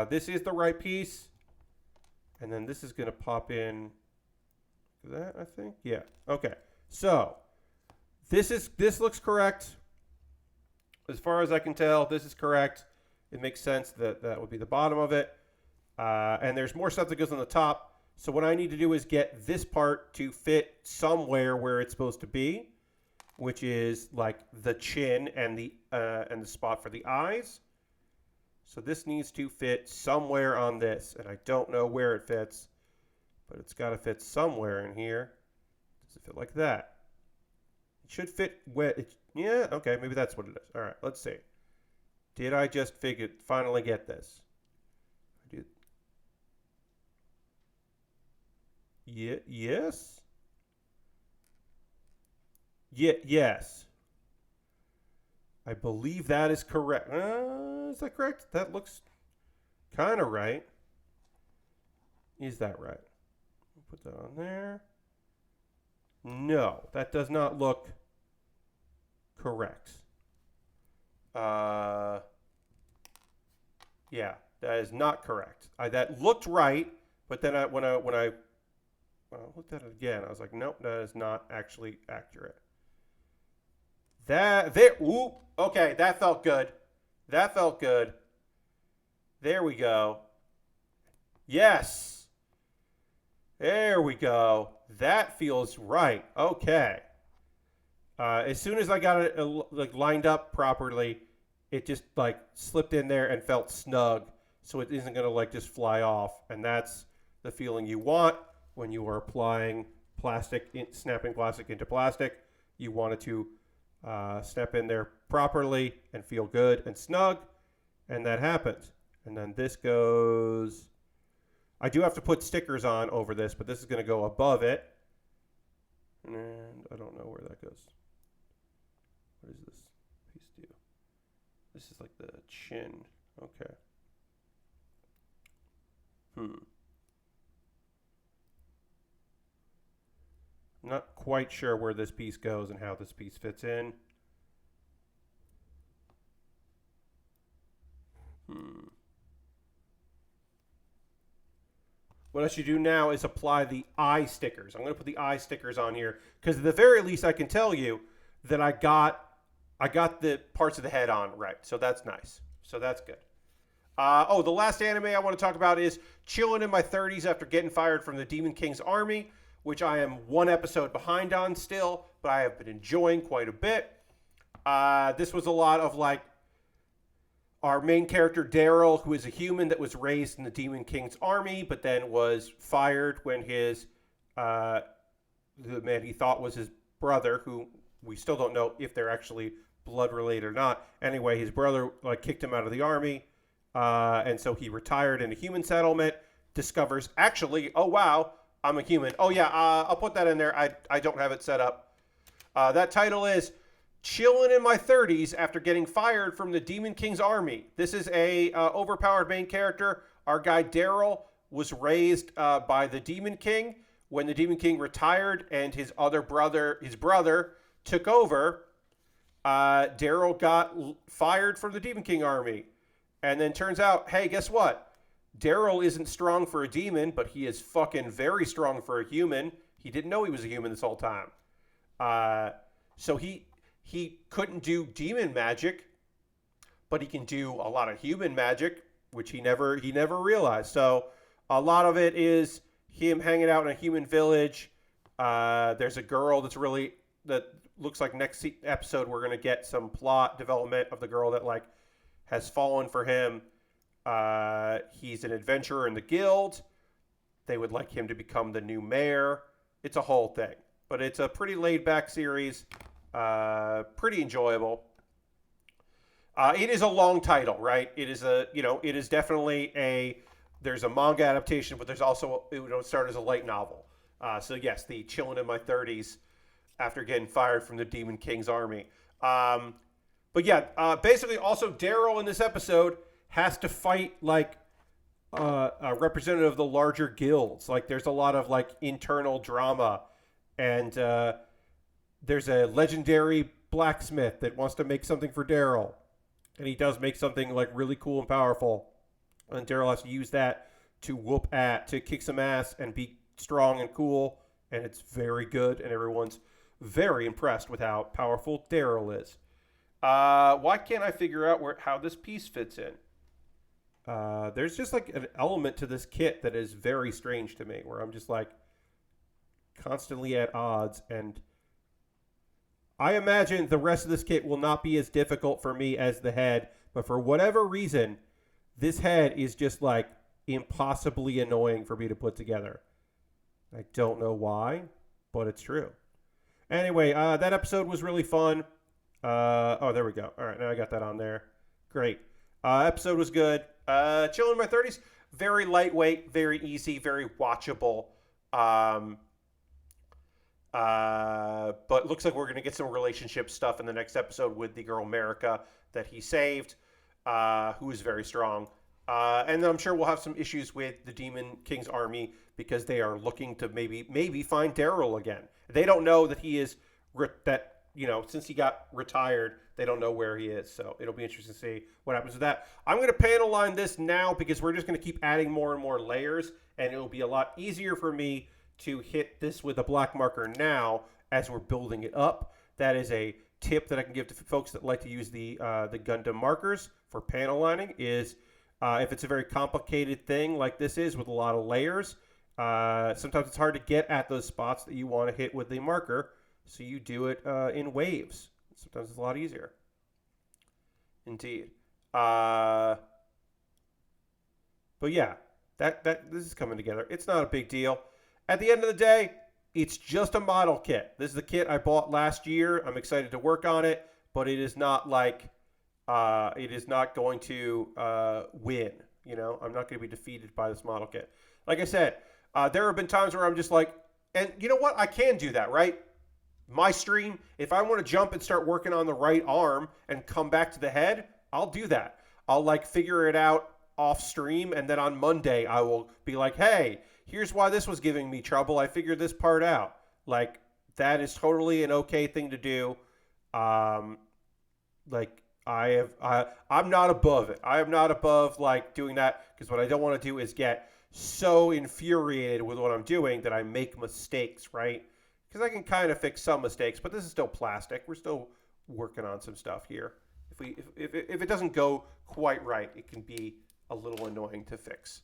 This is the right piece. And then this is going to pop in that, I think. Yeah. Okay. So this looks correct. As far as I can tell, this is correct. It makes sense that that would be the bottom of it. And there's more stuff that goes on the top. So what I need to do is get this part to fit somewhere where it's supposed to be, which is like the chin and the spot for the eyes. So this needs to fit somewhere on this, and I don't know where it fits, but it's got to fit somewhere in here. Does it fit like that? It should fit where it. Yeah, okay, maybe that's what it is. All right, let's see. Did I just finally get this? I did. Yeah, yes. Yes. I believe that is correct. Is that correct? That looks kind of right. Is that right? Put that on there. No, that does not look correct. Yeah, that is not correct. That looked right, but then when I looked at it again, I was like, nope, that is not actually accurate. Okay, that felt good. That felt good. There we go. Yes. There we go. That feels right. Okay. As soon as I got it like lined up properly, it just like slipped in there and felt snug, so it isn't gonna like just fly off. And that's the feeling you want when you are applying snapping plastic into plastic. You want it to step in there properly and feel good and snug, and that happens. And then this goes. I do have to put stickers on over this, but this is going to go above it. And I don't know where that goes. What does this piece do? This is like the chin. Okay. I'm not quite sure where this piece goes and how this piece fits in. What I should do now is apply the eye stickers. I'm going to put the eye stickers on here because at the very least I can tell you that I got the parts of the head on right. So that's nice. So that's good. The last anime I want to talk about is Chillin' in my 30s after getting fired from the Demon King's army, which I am one episode behind on still, but I have been enjoying quite a bit. This was a lot of like our main character, Daryl, who is a human that was raised in the Demon King's army, but then was fired when his, the man he thought was his brother, who we still don't know if they're actually blood related or not. Anyway, his brother like kicked him out of the army, and so he retired in a human settlement, discovers, actually, oh wow, I'm a human. Oh yeah, I'll put that in there. I don't have it set up. That title is Chillin' in my 30s after getting fired from the Demon King's army. This is a overpowered main character. Our guy Daryl was raised by the Demon King. When the Demon King retired and his brother took over, Daryl got fired from the Demon King army. And then turns out, hey, guess what? Daryl isn't strong for a demon, but he is fucking very strong for a human. He didn't know he was a human this whole time. So he couldn't do demon magic, but he can do a lot of human magic, which he never realized. So a lot of it is him hanging out in a human village. There's a girl that looks like next episode we're going to get some plot development of the girl that like has fallen for him. He's an adventurer in the guild. They would like him to become the new mayor. It's a whole thing, but it's a pretty laid back series. Pretty enjoyable. It is a long title, right? It is it is definitely there's a manga adaptation, but there's also, it started as a light novel. So yes, the Chillin in my 30s after getting fired from the Demon King's army. But yeah, basically also Daryl in this episode has to fight like a representative of the larger guilds. Like there's a lot of like internal drama, and there's a legendary blacksmith that wants to make something for Daryl, and he does make something like really cool and powerful, and Daryl has to use that to kick some ass and be strong and cool, and it's very good, and everyone's very impressed with how powerful Daryl is. Why can't I figure out how this piece fits in? There's just like an element to this kit that is very strange to me, where I'm just like constantly at odds, and I imagine the rest of this kit will not be as difficult for me as the head, but for whatever reason, this head is just like impossibly annoying for me to put together. I don't know why, but it's true. Anyway, that episode was really fun. Oh, there we go. All right, now I got that on there. Great. Episode was good. Chillin' in my 30s, very lightweight, very easy, very watchable. But looks like we're going to get some relationship stuff in the next episode with the girl America that he saved, who is very strong. And then I'm sure we'll have some issues with the Demon King's army because they are looking to maybe find Daryl again. They don't know that he is since he got retired, they don't know where he is. So it'll be interesting to see what happens with that. I'm going to panel line this now because we're just going to keep adding more and more layers, and it'll be a lot easier for me to hit this with a black marker now as we're building it up. That is a tip that I can give to folks that like to use the Gundam markers for panel lining is if it's a very complicated thing like this is with a lot of layers, sometimes it's hard to get at those spots that you want to hit with the marker, so you do it in waves. Sometimes it's a lot easier. Indeed. But yeah, that this is coming together. It's not a big deal. At the end of the day, it's just a model kit. This is the kit I bought last year. I'm excited to work on it, but it is not like it is not going to win. I'm not going to be defeated by this model kit. Like I said, there have been times where I'm just like, and you know what? I can do that, right? My stream, if I want to jump and start working on the right arm and come back to the head, I'll do that. I'll like figure it out off stream, and then on Monday I will be like, hey, here's why this was giving me trouble. I figured this part out. Like, that is totally an okay thing to do. I'm not above it. I am not above like doing that, because what I don't want to do is get so infuriated with what I'm doing that I make mistakes, right? Because I can kind of fix some mistakes, but this is still plastic. We're still working on some stuff here. If it doesn't go quite right, it can be a little annoying to fix.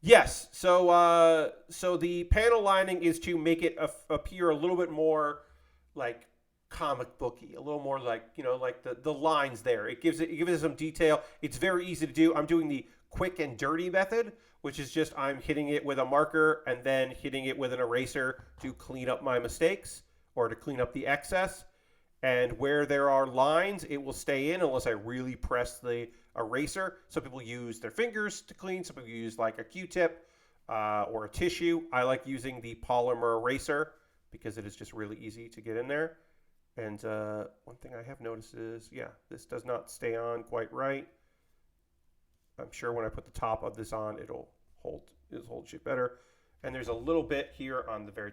Yes, so the panel lining is to make it appear a little bit more like comic booky, a little more like like the lines there. It gives it some detail. It's very easy to do. I'm doing the quick and dirty method, which is just I'm hitting it with a marker and then hitting it with an eraser to clean up my mistakes or to clean up the excess. And where there are lines, it will stay in unless I really press the eraser. Some people use their fingers to clean. Some people use like a Q-tip or a tissue. I like using the polymer eraser because it is just really easy to get in there. And one thing I have noticed is, this does not stay on quite right. I'm sure when I put the top of this on, it'll hold shit better. And there's a little bit here on the very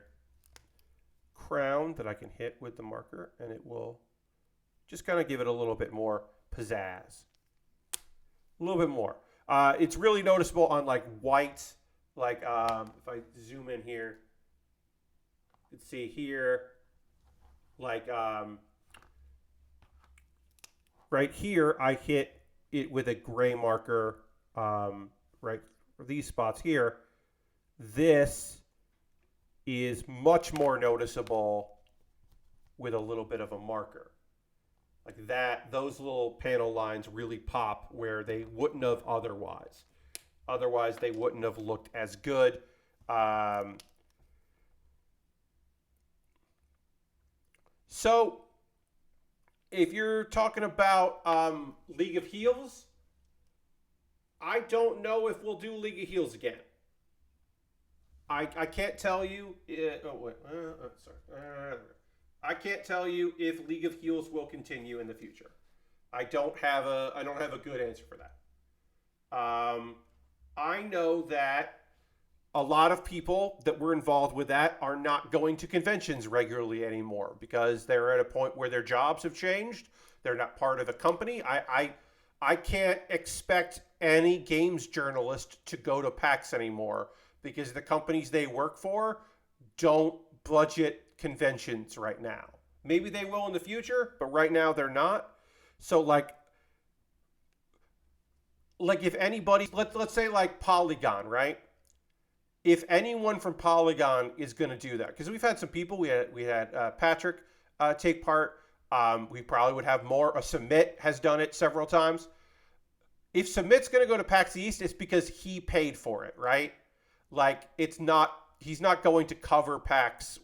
crown that I can hit with the marker, and it will just kind of give it a little bit more pizzazz. A little bit more. It's really noticeable on like white. Like if I zoom in here, you can see here, like right here, I hit it with a gray marker, right for these spots here. This is much more noticeable with a little bit of a marker. Like that, those little panel lines really pop where they wouldn't have otherwise. Otherwise, they wouldn't have looked as good. So If you're talking about League of Heels, I don't know if we'll do League of Heels again. I can't tell you. Oh wait, sorry. I can't tell you if League of Heels will continue in the future. I don't have a good answer for that. I know that a lot of people that were involved with that are not going to conventions regularly anymore because they're at a point where their jobs have changed. They're not part of a company. I can't expect any games journalist to go to PAX anymore because the companies they work for don't budget conventions right now. Maybe they will in the future, but right now they're not. So like if anybody let's say like Polygon, right? If anyone from Polygon is going to do that, because we've had some people, we had Patrick take part. We probably would have more. Submit has done it several times. If Submit's going to go to PAX East, it's because he paid for it, right? Like he's not going to cover PAX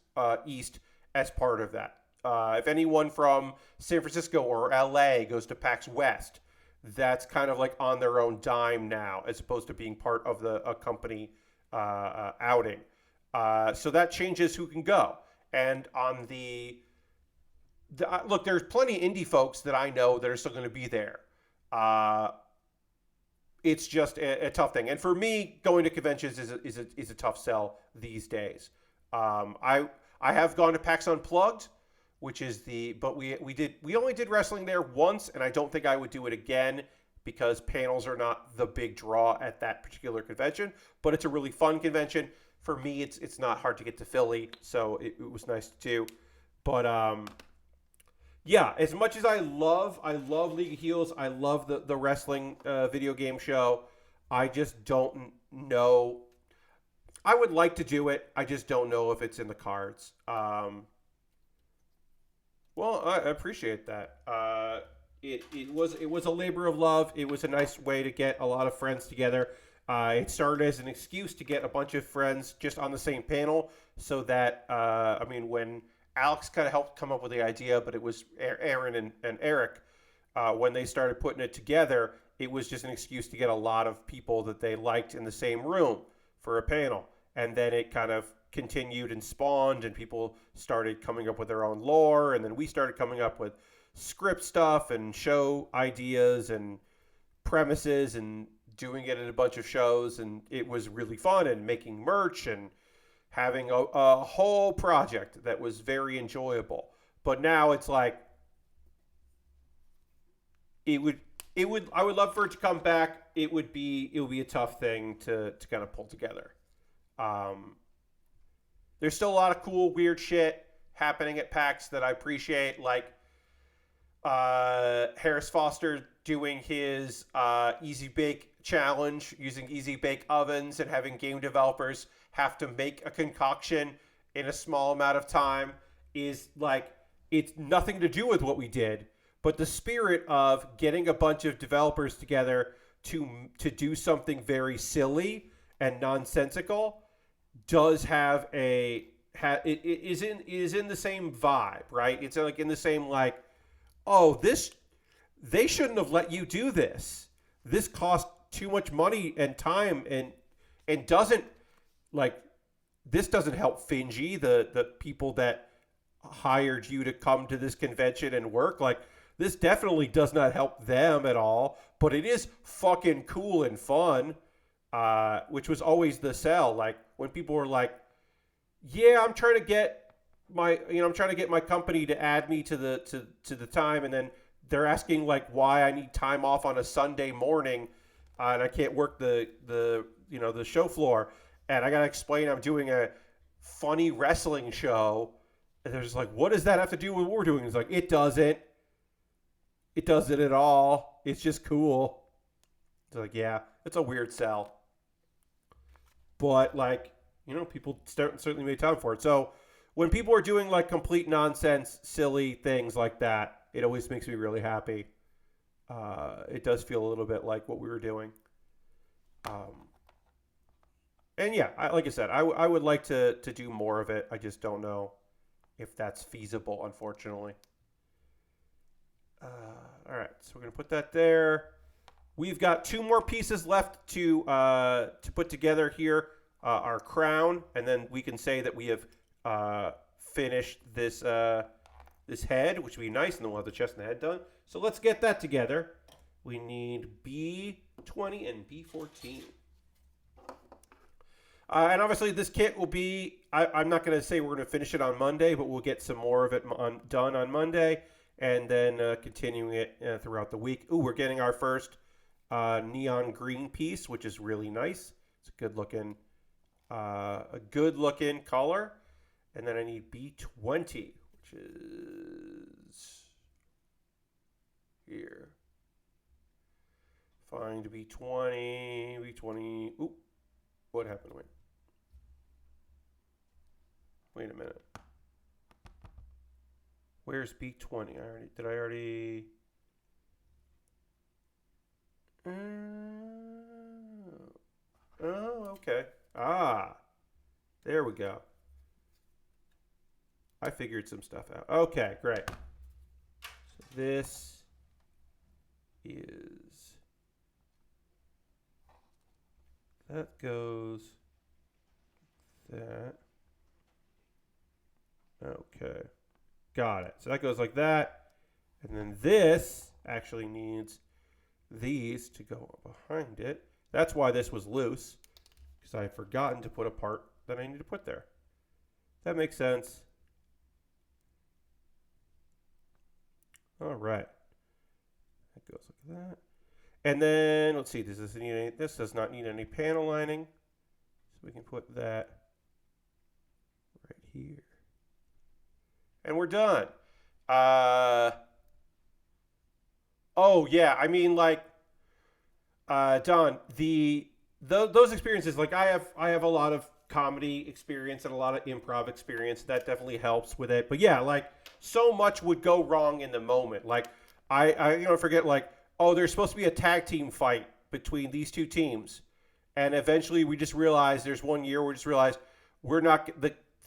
East as part of that. If anyone from San Francisco or LA goes to PAX West, that's kind of like on their own dime now, as opposed to being part of a company outing. So that changes who can go. And on look, there's plenty of indie folks that I know that are still going to be there. It's just a tough thing. And for me, going to conventions is a tough sell these days. I have gone to PAX Unplugged, which is but we only did wrestling there once, and I don't think I would do it again because panels are not the big draw at that particular convention. But it's a really fun convention. For me, it's not hard to get to Philly, so it was nice to do. But yeah, as much as I love League of Heels, I love the wrestling video game show. I just don't know. I would like to do it. I just don't know if it's in the cards. Well, I appreciate that. It was a labor of love. It was a nice way to get a lot of friends together. It started as an excuse to get a bunch of friends just on the same panel, so that when Alex kind of helped come up with the idea, but it was Aaron and Eric when they started putting it together. It was just an excuse to get a lot of people that they liked in the same room for a panel, and then it kind of continued and spawned, and people started coming up with their own lore, and then we started coming up with script stuff and show ideas and premises and doing it at a bunch of shows, and it was really fun, and making merch and having a whole project that was very enjoyable. But now it's like I would love for it to come back. It would be a tough thing to kind of pull together. There's still a lot of cool, weird shit happening at PAX that I appreciate, like Harris Foster doing his Easy Bake challenge using Easy Bake ovens and having game developers have to make a concoction in a small amount of time is like, it's nothing to do with what we did, but the spirit of getting a bunch of developers together to do something very silly and nonsensical does have it is in the same vibe, right? It's like in the same like, oh, they shouldn't have let you do this. This cost too much money and time and doesn't like this doesn't help Finji, the people that hired you to come to this convention and work. Like, this definitely does not help them at all, but it is fucking cool and fun, which was always the sell. Like, when people were like, yeah, I'm trying to get my company to add me to the time, and then they're asking like why I need time off on a Sunday morning, and I can't work the show floor, and I gotta explain I'm doing a funny wrestling show, and they're just like, what does that have to do with what we're doing? It's like, it doesn't at all. It's just cool. It's like, yeah, it's a weird sell, but like, people certainly made time for it. So when people are doing like complete nonsense, silly things like that, it always makes me really happy. It does feel a little bit like what we were doing. And yeah, like I said, I would like to do more of it. I just don't know if that's feasible, unfortunately. All right, so we're gonna put that there. We've got 2 more pieces left to put together here. Our crown, and then we can say that we have finished this this head, which would be nice, and then we'll have the chest and the head done. So let's get that together. We need B20 and B14. And obviously this kit will be, I'm not going to say we're going to finish it on Monday, but we'll get some more of it done on Monday, and then continuing it throughout the week. Ooh, we're getting our first neon green piece, which is really nice. It's a good looking color. And then I need B20, which is here. Find B20. Ooh, what happened? Wait a minute. Where's B20? Did I already? Oh, okay. There we go. I figured some stuff out. Okay, great. So this is, that goes that. Okay, got it. So that goes like that. And then this actually needs these to go behind it. That's why this was loose, because I had forgotten to put a part that I need to put there. That makes sense. All right. That goes like that. And then, let's see, does this need any, this does not need any panel lining. So we can put that right here. And we're done. Oh, yeah, I mean, like, Don, those experiences, like I have a lot of comedy experience and a lot of improv experience. That definitely helps with it. But yeah, like so much would go wrong in the moment. Like I forget, like, oh, there's supposed to be a tag team fight between these 2 teams. And eventually we just realized we're not,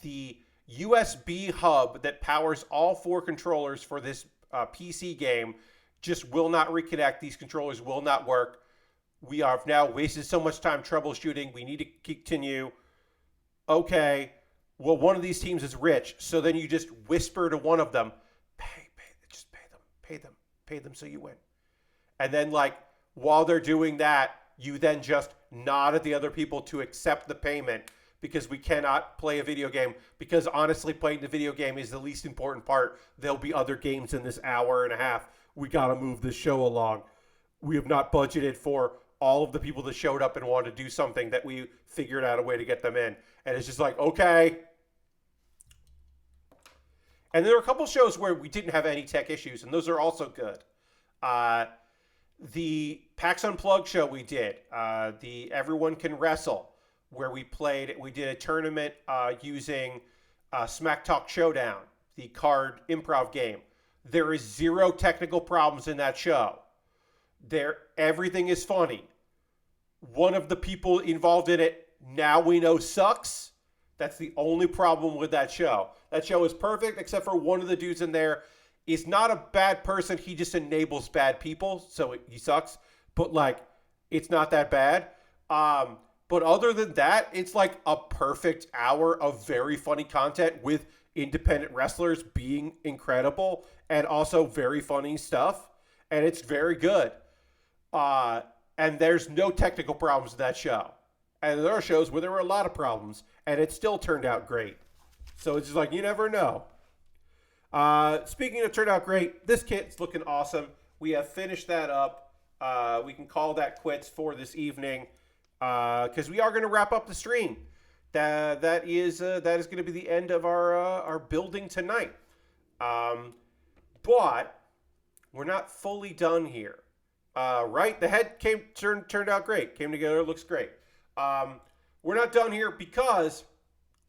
the USB hub that powers all 4 controllers for this PC game just will not reconnect. These controllers will not work. We have now wasted so much time troubleshooting. We need to continue. Okay, well, one of these teams is rich. So then you just whisper to one of them, just pay them so you win. And then, like, while they're doing that, you then just nod at the other people to accept the payment, because we cannot play a video game. Because honestly, playing the video game is the least important part. There'll be other games in this hour and a half. We got to move this show along. We have not budgeted for all of the people that showed up and wanted to do something that we figured out a way to get them in. And it's just like, okay. And there were a couple shows where we didn't have any tech issues, and those are also good. The PAX Unplugged show we did, the Everyone Can Wrestle, where we did a tournament using Smack Talk Showdown, the card improv game. There is 0 technical problems in that show. Everything is funny. One of the people involved in it, now we know, sucks. That's the only problem with that show. That show is perfect, except for one of the dudes in there is not a bad person. He just enables bad people, so he sucks. But, like, it's not that bad. But other than that, it's like a perfect hour of very funny content with independent wrestlers being incredible and also very funny stuff. And it's very good. And there's no technical problems in that show. And there are shows where there were a lot of problems, and it still turned out great. So it's just like, you never know. Speaking of turned out great, this kit's looking awesome. We have finished that up. We can call that quits for this evening, because we are going to wrap up the stream. That is going to be the end of our building tonight. But we're not fully done here. Right? The head turned out great. Came together, looks great. We're not done here because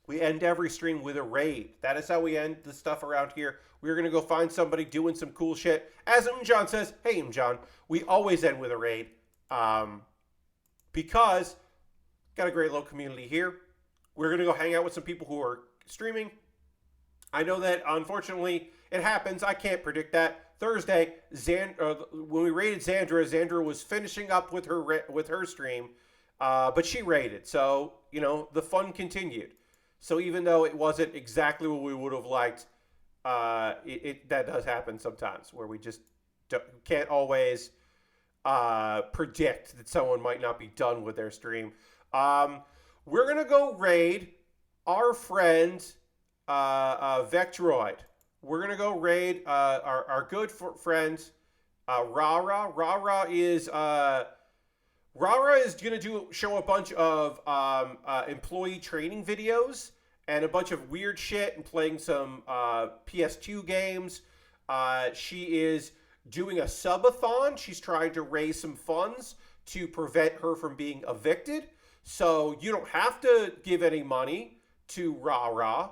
we end every stream with a raid. That is how we end the stuff around here. We're going to go find somebody doing some cool shit. As John says, hey, John, we always end with a raid. Because got a great little community here. We're going to go hang out with some people who are streaming. I know that, unfortunately, it happens. I can't predict that. Thursday, when we raided Xandra was finishing up with her stream, but she raided. So the fun continued. So even though it wasn't exactly what we would have liked, that does happen sometimes where we just can't always predict that someone might not be done with their stream. We're gonna go raid our friend Vectroid. We're gonna go raid our good friend Rara. Rara is gonna show a bunch of employee training videos and a bunch of weird shit and playing some PS2 games. She is doing a subathon. She's trying to raise some funds to prevent her from being evicted. So you don't have to give any money to Rara,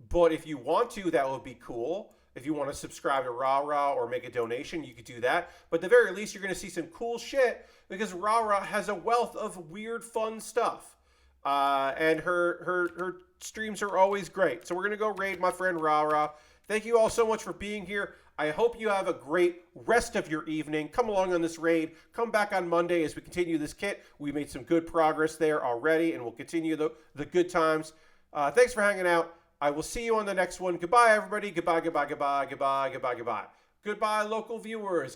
but if you want to, that would be cool. If you want to subscribe to Rara or make a donation, you could do that. But at the very least, you're going to see some cool shit because Rara has a wealth of weird, fun stuff. And her streams are always great. So we're going to go raid my friend Rara. Thank you all so much for being here. I hope you have a great rest of your evening. Come along on this raid. Come back on Monday as we continue this kit. We made some good progress there already, and we'll continue the good times. Thanks for hanging out. I will see you on the next one. Goodbye, everybody. Goodbye, goodbye, goodbye, goodbye, goodbye, goodbye. Goodbye, local viewers.